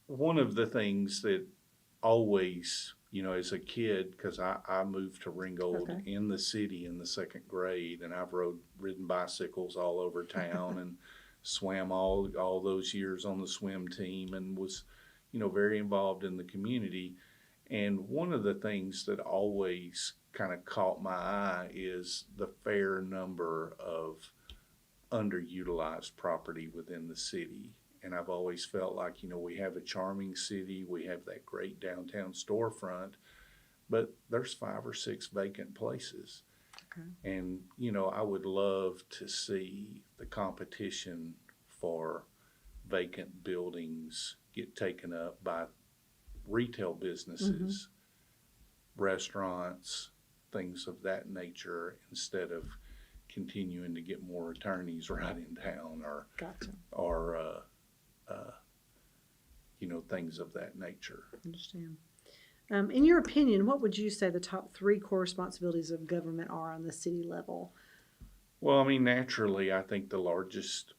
one of the things that always, you know, as a kid, because I moved to Ringgold in the city in the second grade, and I've ridden bicycles all over town and swam all those years on the swim team and was, you know, very involved in the community. And one of the things that always kind of caught my eye is the fair number of underutilized property within the city. And I've always felt like, you know, we have a charming city, we have that great downtown storefront, but there's 5 or 6 vacant places. And, you know, I would love to see the competition for vacant buildings get taken up by retail businesses, restaurants, things of that nature, instead of continuing to get more attorneys right in town or you know, things of that nature. I understand. In your opinion, what would you say the top 3 core responsibilities of government are on the city level? Well, I mean, naturally, I think the largest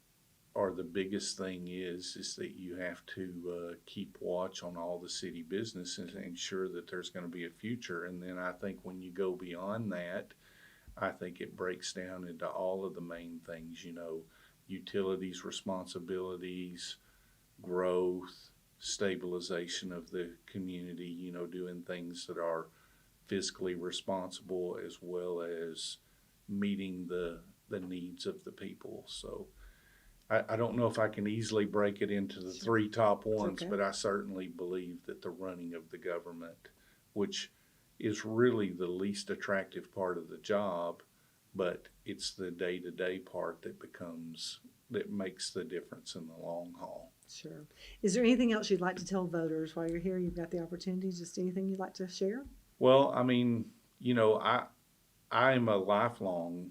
or the biggest thing is that you have to keep watch on all the city businesses and ensure that there's going to be a future. And then I think when you go beyond that, I think it breaks down into all of the main things, you know, utilities, responsibilities, growth, stabilization of the community, you know, doing things that are fiscally responsible as well as meeting the needs of the people. So I don't know if I can easily break it into the 3 top ones, but I certainly believe that the running of the government, which is really the least attractive part of the job, but it's the day-to-day part that makes the difference in the long haul. Sure. Is there anything else you'd like to tell voters while you're here? You've got the opportunity. Just anything you'd like to share? Well, I mean, you know, I'm a lifelong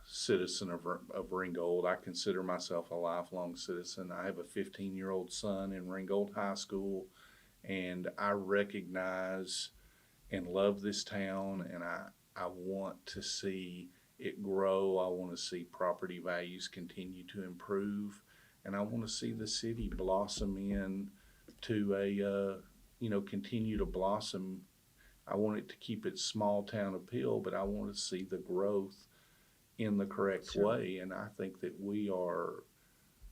citizen of Ringgold. I consider myself a lifelong citizen. I have a 15-year-old son in Ringgold High School, and I recognize and love this town, and I want to see it grow. I want to see property values continue to improve, and I want to see the city blossom in to a, you know, continue to blossom. I want it to keep its small town appeal, but I want to see the growth in the correct way, and I think that we are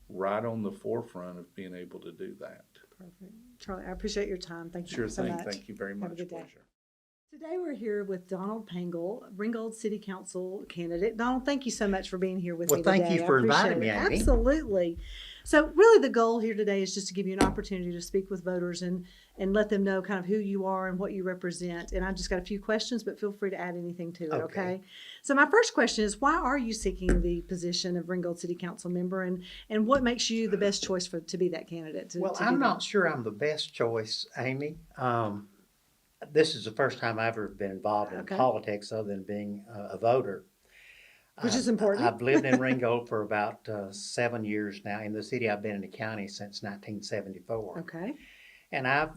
right on the forefront of being able to do that. Perfect. Charlie, I appreciate your time. Thank you so much. Thank you very much. Have a good day. Pleasure. Today we're here with Donald Pangle, Ringgold City Council candidate. Donald, thank you so much for being here with me today. Well, thank you for inviting me, Amy. Absolutely. So really the goal here today is just to give you an opportunity to speak with voters and let them know kind of who you are and what you represent. And I've just got a few questions, but feel free to add anything to it, okay? So my first question is, why are you seeking the position of Ringgold City Council member, and what makes you the best choice to be that candidate? I'm not sure I'm the best choice, Amy. This is the first time I've ever been involved in politics other than being a voter. Which is important. I've lived in Ringgold for about 7 years now. In the city, I've been in the county since 1974. Okay. And I've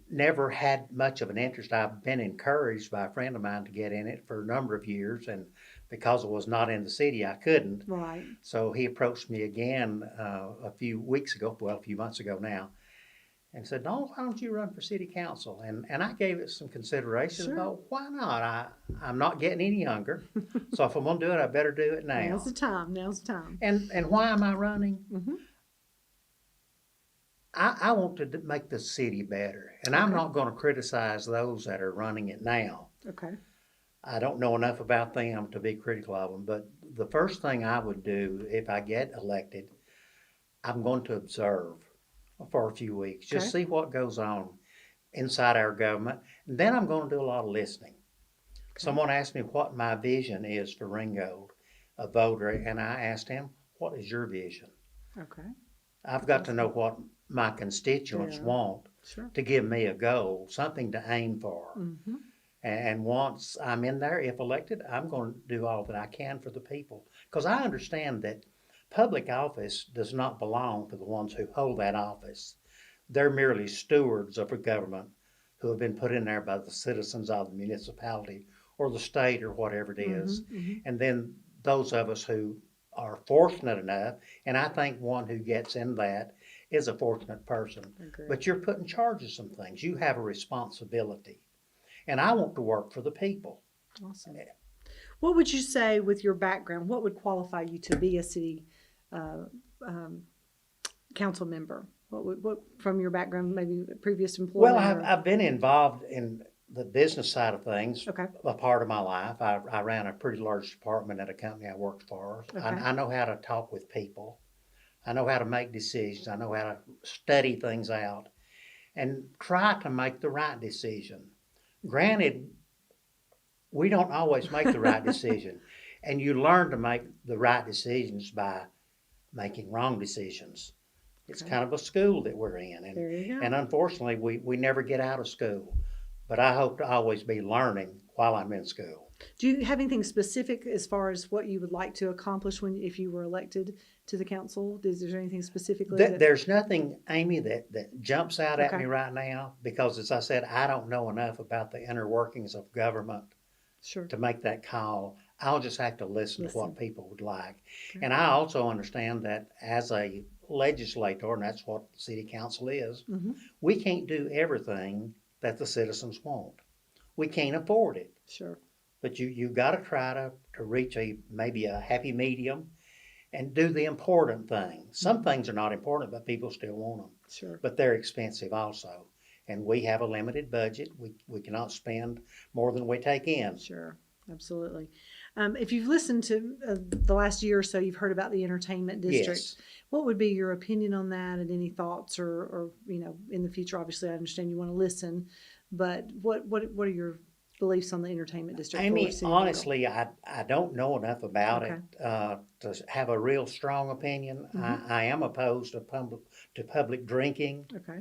never had much of an interest. I've been encouraged by a friend of mine to get in it for a number of years, and because I was not in the city, I couldn't. Right. So he approached me again a few weeks ago, well, a few months ago now, and said, "No, why don't you run for city council?" And I gave it some consideration. Sure. Thought, why not? I'm not getting any younger, so if I'm gonna do it, I better do it now. Now's the time. Now's the time. And why am I running? Mm-hmm. I want to make the city better, and I'm not going to criticize those that are running it now. Okay. I don't know enough about them to be critical of them, but the first thing I would do if I get elected, I'm going to observe for a few weeks, just see what goes on inside our government, and then I'm going to do a lot of listening. Someone asked me what my vision is for Ringgold, a voter, and I asked him, "What is your vision?" Okay. I've got to know what my constituents want to give me a goal, something to aim for. Mm-hmm. And once I'm in there, if elected, I'm going to do all that I can for the people. Because I understand that public office does not belong to the ones who hold that office. They're merely stewards of a government who have been put in there by the citizens of the municipality or the state or whatever it is. Mm-hmm. And then those of us who are fortunate enough, and I think one who gets in that is a fortunate person. But you're put in charge of some things. You have a responsibility. And I want to work for the people. Awesome. What would you say with your background? What would qualify you to be a city council member? What from your background, maybe previous employment? Well, I've been involved in the business side of things a part of my life. I ran a pretty large department at a company I worked for. I know how to talk with people. I know how to make decisions. I know how to study things out and try to make the right decision. Granted, we don't always make the right decision, and you learn to make the right decisions by making wrong decisions. It's kind of a school that we're in, and unfortunately, we never get out of school. But I hope to always be learning while I'm in school. Do you have anything specific as far as what you would like to accomplish if you were elected to the council? Is there anything specifically? There's nothing, Amy, that jumps out at me right now because, as I said, I don't know enough about the inner workings of government to make that call. I'll just have to listen to what people would like. And I also understand that as a legislator, and that's what the city council is, we can't do everything that the citizens want. We can't afford it. Sure. But you've got to try to reach maybe a happy medium and do the important things. Some things are not important, but people still want them. Sure. But they're expensive also. And we have a limited budget. We cannot spend more than we take in. Sure, absolutely. If you've listened to the last year or so, you've heard about the entertainment district. Yes. What would be your opinion on that, and any thoughts or in the future? Obviously, I understand you want to listen, but what are your beliefs on the entertainment district? Amy, honestly, I don't know enough about it to have a real strong opinion. I am opposed to public drinking. Okay.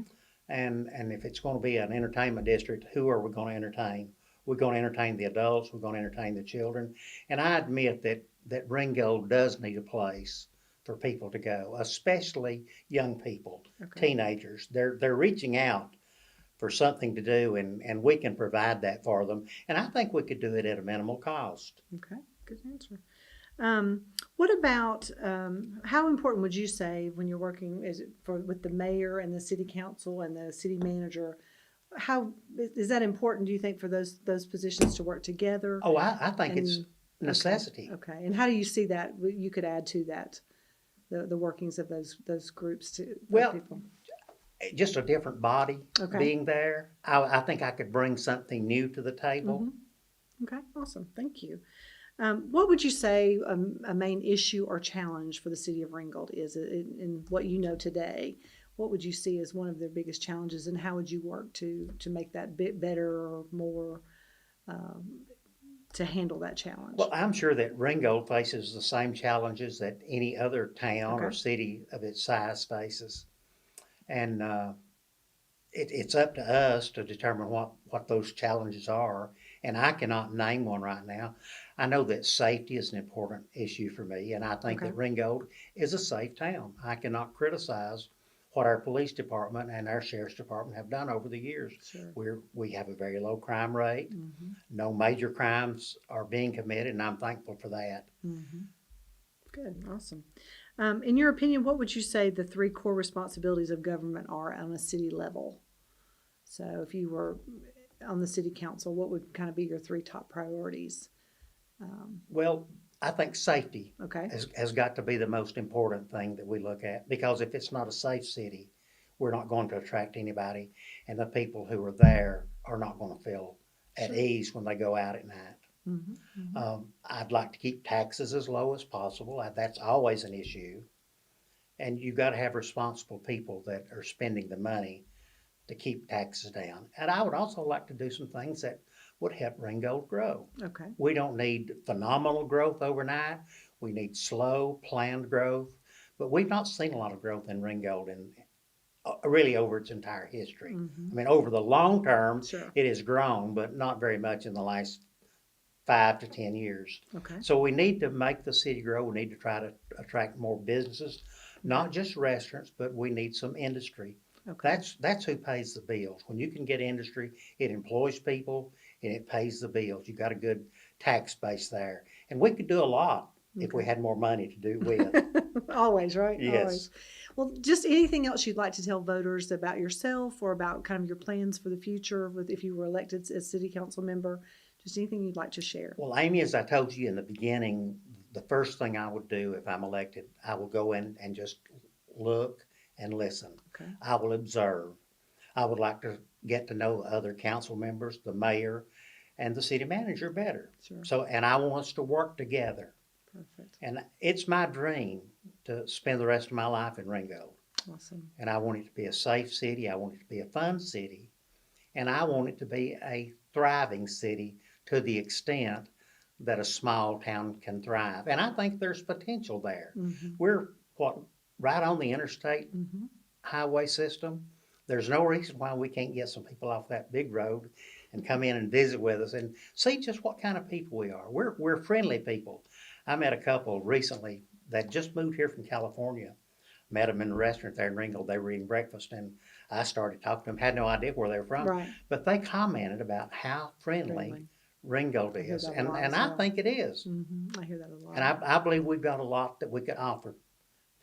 And if it's going to be an entertainment district, who are we going to entertain? We're going to entertain the adults. We're going to entertain the children. And I admit that Ringgold does need a place for people to go, especially young people, teenagers. They're reaching out for something to do, and we can provide that for them. And I think we could do it at a minimal cost. Okay, good answer. What about how important would you say when you're working with the mayor and the city council and the city manager? How is that important, do you think, for those positions to work together? Oh, I think it's necessity. Okay, and how do you see that you could add to that, the workings of those groups to people? Just a different body being there. I think I could bring something new to the table. Okay, awesome. Thank you. What would you say a main issue or challenge for the city of Ringgold is in what you know today? What would you see as one of their biggest challenges, and how would you work to make that bit better or more to handle that challenge? Well, I'm sure that Ringgold faces the same challenges that any other town or city of its size faces. And it's up to us to determine what those challenges are. And I cannot name one right now. I know that safety is an important issue for me, and I think that Ringgold is a safe town. I cannot criticize what our police department and our sheriff's department have done over the years. Sure. We have a very low crime rate. No major crimes are being committed, and I'm thankful for that. Good, awesome. In your opinion, what would you say the 3 core responsibilities of government are on a city level? So if you were on the city council, what would kind of be your 3 top priorities? Well, I think safety Okay. has got to be the most important thing that we look at, because if it's not a safe city, we're not going to attract anybody, and the people who are there are not going to feel at ease when they go out at night. I'd like to keep taxes as low as possible. That's always an issue. And you've got to have responsible people that are spending the money to keep taxes down. And I would also like to do some things that would help Ringgold grow. Okay. We don't need phenomenal growth overnight. We need slow, planned growth. But we've not seen a lot of growth in Ringgold in really over its entire history. I mean, over the long term, it has grown, but not very much in the last 5 to 10 years. Okay. So we need to make the city grow. We need to try to attract more businesses, not just restaurants, but we need some industry. Okay. That's who pays the bills. When you can get industry, it employs people and it pays the bills. You got a good tax base there. And we could do a lot if we had more money to do with. Always, right? Yes. Always. Well, just anything else you'd like to tell voters about yourself or about kind of your plans for the future with if you were elected as city council member? Just anything you'd like to share. Well, Amy, as I told you in the beginning, the first thing I would do if I'm elected, I will go in and just look and listen. Okay. I will observe. I would like to get to know other council members, the mayor, and the city manager better. Sure. So, and I want us to work together. Perfect. And it's my dream to spend the rest of my life in Ringgold. Awesome. And I want it to be a safe city. I want it to be a fun city. And I want it to be a thriving city to the extent that a small town can thrive. And I think there's potential there. We're right on the interstate highway system. There's no reason why we can't get some people off that big road and come in and visit with us and see just what kind of people we are. We're friendly people. I met a couple recently that just moved here from California. Met them in a restaurant there in Ringgold. They were eating breakfast, and I started talking to them. Had no idea where they were from, Right. but they commented about how friendly Ringgold is, and I think it is. I hear that a lot. And I believe we've got a lot that we could offer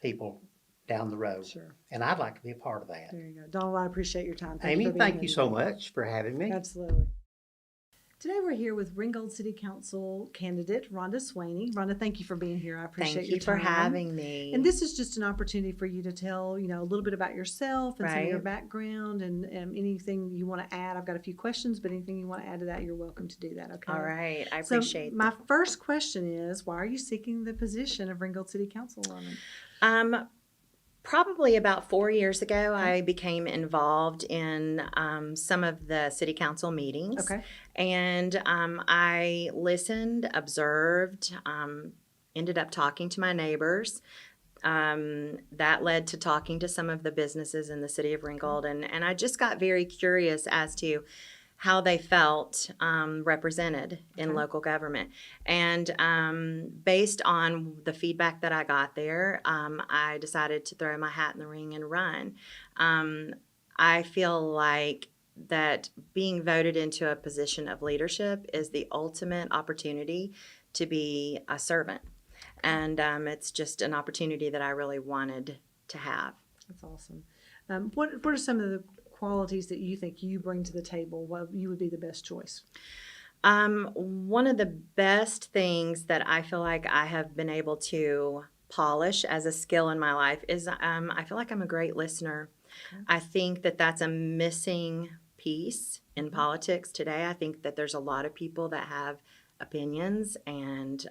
people down the road. Sure. And I'd like to be a part of that. There you go. Donald, I appreciate your time. Amy, thank you so much for having me. Absolutely. Today we're here with Ringgold City Council candidate Rhonda Swaney. Rhonda, thank you for being here. I appreciate your time. Thank you for having me. And this is just an opportunity for you to tell, a little bit about yourself and some of your Right. background and anything you want to add. I've got a few questions, but anything you want to add to that, you're welcome to do that. Okay. All right. I So appreciate my first question is, why are you seeking the position of Ringgold City Councilwoman? Probably about 4 years ago, I became involved in some of the city council meetings. Okay. And I listened, observed, ended up talking to my neighbors. That led to talking to some of the businesses in the city of Ringgold. And I just got very curious as to how they felt represented in local government. And based on the feedback that I got there, I decided to throw my hat in the ring and run. I feel like that being voted into a position of leadership is the ultimate opportunity to be a servant. And it's just an opportunity that I really wanted to have. That's awesome. What are some of the qualities that you think you bring to the table? What you would be the best choice? One of the best things that I feel like I have been able to polish as a skill in my life is I feel like I'm a great listener. Okay. I think that that's a missing piece in politics today. I think that there's a lot of people that have opinions and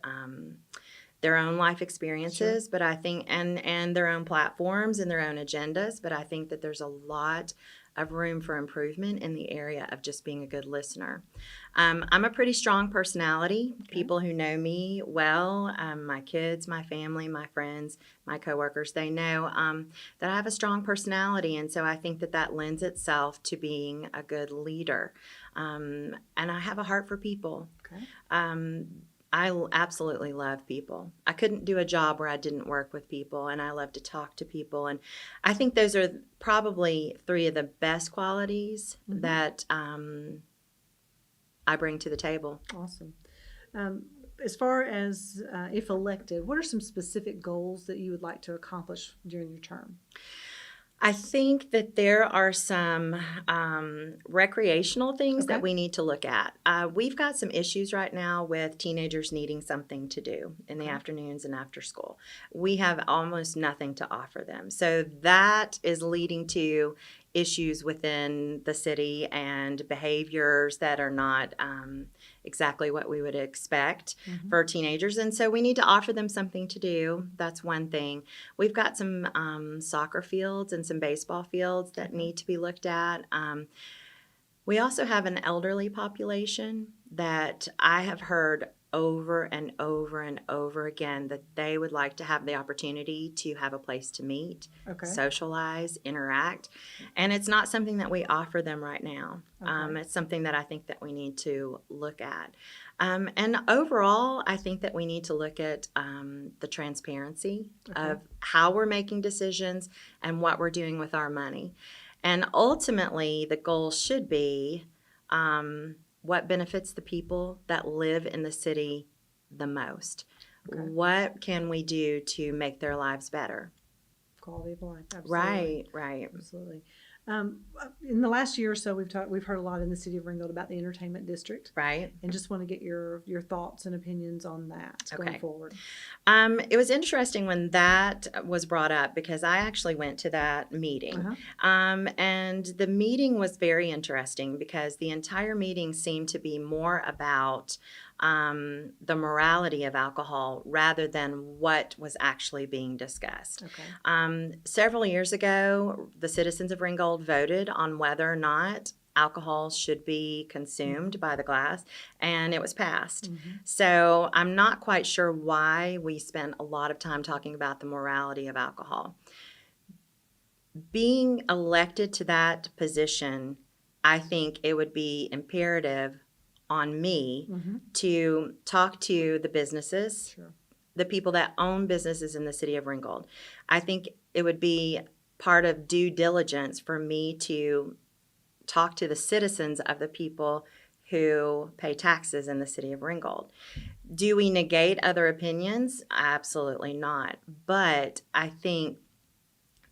their own life experiences, sure. But I think and their own platforms and their own agendas, but I think that there's a lot of room for improvement in the area of just being a good listener. I'm a pretty strong personality. Okay. People who know me well, my kids, my family, my friends, my coworkers, they know that I have a strong personality, and so I think that that lends itself to being a good leader. And I have a heart for people. Okay. absolutely love people. I couldn't do a job where I didn't work with people, and I love to talk to people. And I think those are probably three of the best qualities that I bring to the table. Awesome. As far as if elected, what are some specific goals that you would like to accomplish during your term? I think that there are some recreational things that we need to look at. We've got some issues right now with teenagers needing something to do in the afternoons and after school. We have almost nothing to offer them. So that is leading to issues within the city and behaviors that are not exactly what we would expect for teenagers. And so we need to offer them something to do. That's one thing. We've got some soccer fields and some baseball fields that need to be looked at. We also have an elderly population that I have heard over and over and over again that they would like to have the opportunity to have a place to meet, socialize, interact. And it's not something that we offer them right now. It's something that I think that we need to look at. And overall, I think that we need to look at the transparency of how we're making decisions and what we're doing with our money. And ultimately, the goal should be what benefits the people that live in the city the most. What can we do to make their lives better? Quality of life, absolutely. Right. Absolutely. In the last year or so, we've heard a lot in the city of Ringgold about the entertainment district, right? And just want to get your thoughts and opinions on that going forward. It was interesting when that was brought up because I actually went to that meeting, and the meeting was very interesting because the entire meeting seemed to be more about the morality of alcohol rather than what was actually being discussed. Several years ago, the citizens of Ringgold voted on whether or not alcohol should be consumed by the glass, and it was passed. So I'm not quite sure why we spent a lot of time talking about the morality of alcohol. Being elected to that position, I think it would be imperative on me to talk to the businesses, the people that own businesses in the city of Ringgold. I think it would be part of due diligence for me to talk to the citizens of the people who pay taxes in the city of Ringgold. Do we negate other opinions? Absolutely not. But I think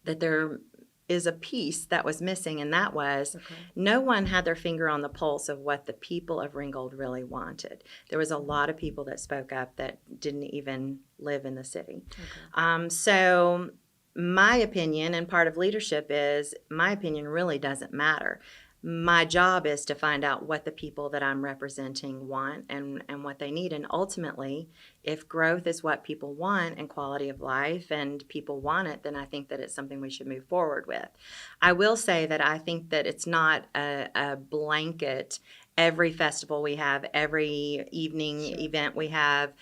that there is a piece that was missing, and that was no one had their finger on the pulse of what the people of Ringgold really wanted. There was a lot of people that spoke up that didn't even live in the city. So my opinion, and part of leadership is, my opinion really doesn't matter. My job is to find out what the people that I'm representing want and what they need. And ultimately, if growth is what people want and quality of life and people want it, then I think that it's something we should move forward with. I will say that I think that it's not a blanket, every festival we have, every evening event we have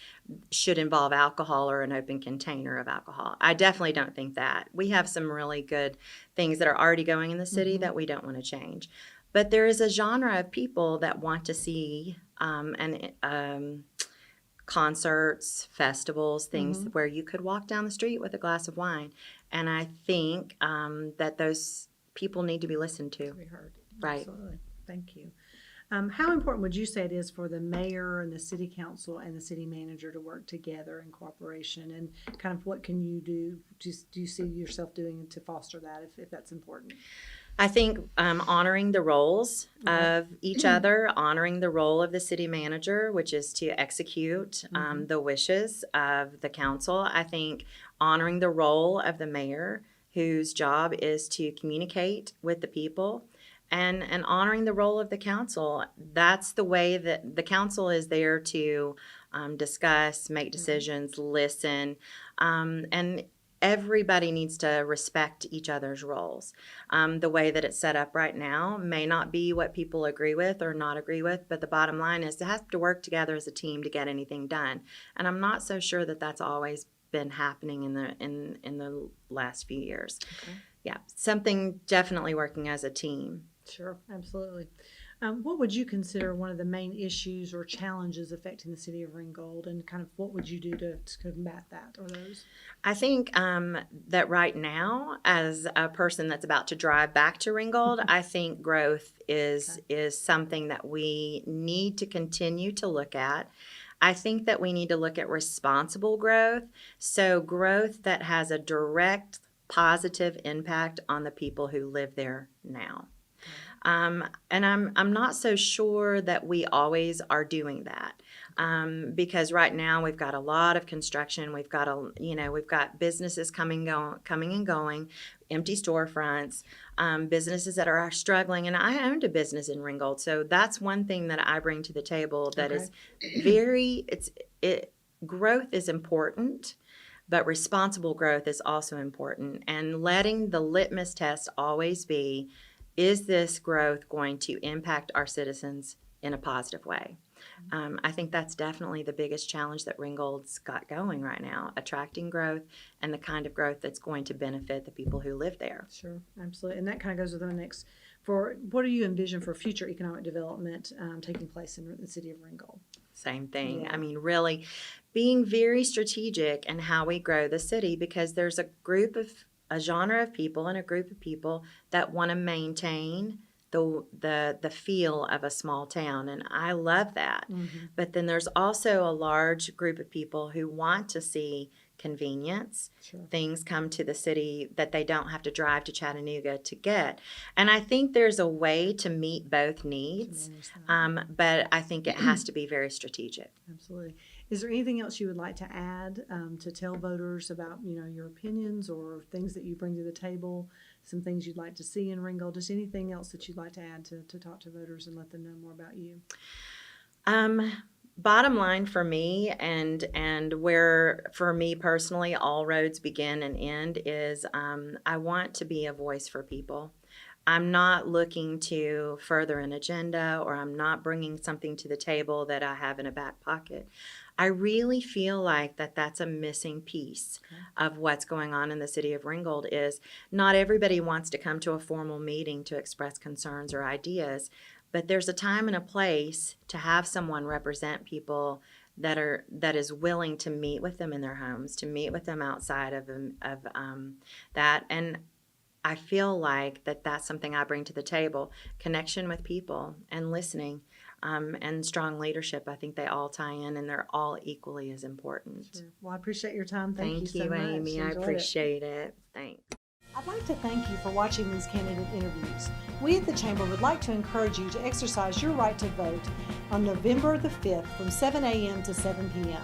should involve alcohol or an open container of alcohol. I definitely don't think that. We have some really good things that are already going in the city that we don't want to change. But there is a genre of people that want to see concerts, festivals, things where you could walk down the street with a glass of wine. And I think that those people need to be listened to. To be heard. Right. Absolutely. Thank you. How important would you say it is for the mayor and the city council and the city manager to work together in cooperation? And kind of what can you do? Do you see yourself doing to foster that if that's important? I think honoring the roles of each other, honoring the role of the city manager, which is to execute the wishes of the council. I think honoring the role of the mayor, whose job is to communicate with the people. And honoring the role of the council. That's the way that the council is there to discuss, make decisions, listen, and everybody needs to respect each other's roles. The way that it's set up right now may not be what people agree with or not agree with, but the bottom line is they have to work together as a team to get anything done. And I'm not so sure that that's always been happening in the last few years. Yeah, something definitely working as a team. Sure, absolutely. What would you consider one of the main issues or challenges affecting the city of Ringgold, and kind of what would you do to combat that or those? I think that right now, as a person that's about to drive back to Ringgold, I think growth is something that we need to continue to look at. I think that we need to look at responsible growth, so growth that has a direct positive impact on the people who live there now. And I'm not so sure that we always are doing that, because right now we've got a lot of construction. We've got businesses coming and going, empty storefronts, businesses that are struggling. And I owned a business in Ringgold, so that's one thing that I bring to the table that is growth is important. But responsible growth is also important, and letting the litmus test always be, is this growth going to impact our citizens in a positive way? I think that's definitely the biggest challenge that Ringgold's got going right now, attracting growth and the kind of growth that's going to benefit the people who live there. Sure, absolutely. And that kind of goes with the next, for what do you envision for future economic development taking place in the city of Ringgold? Same thing. Yeah. I mean, really being very strategic in how we grow the city, because there's a genre of people and a group of people that want to maintain the feel of a small town, and I love that. Mm-hmm. But then there's also a large group of people who want to see convenience. Sure. Things come to the city that they don't have to drive to Chattanooga to get. And I think there's a way to meet both needs, but I think it has to be very strategic. Absolutely. Is there anything else you would like to add to tell voters about, your opinions or things that you bring to the table, some things you'd like to see in Ringgold, just anything else that you'd like to add to talk to voters and let them know more about you? Bottom line for me, and where for me personally all roads begin and end, is I want to be a voice for people. I'm not looking to further an agenda, or I'm not bringing something to the table that I have in a back pocket. I really feel like that's a missing piece of what's going on in the city of Ringgold. Is not everybody wants to come to a formal meeting to express concerns or ideas, but there's a time and a place to have someone represent people that is willing to meet with them in their homes, to meet with them outside of that. And I feel like that's something I bring to the table: connection with people and listening, and strong leadership. I think they all tie in, and they're all equally as important. Sure. Well, I appreciate your time. Thank you so much. Amy. I appreciate it. Thanks. I'd like to thank you for watching these candidate interviews. We at the Chamber would like to encourage you to exercise your right to vote on November the 5th from 7 a.m. to 7 p.m.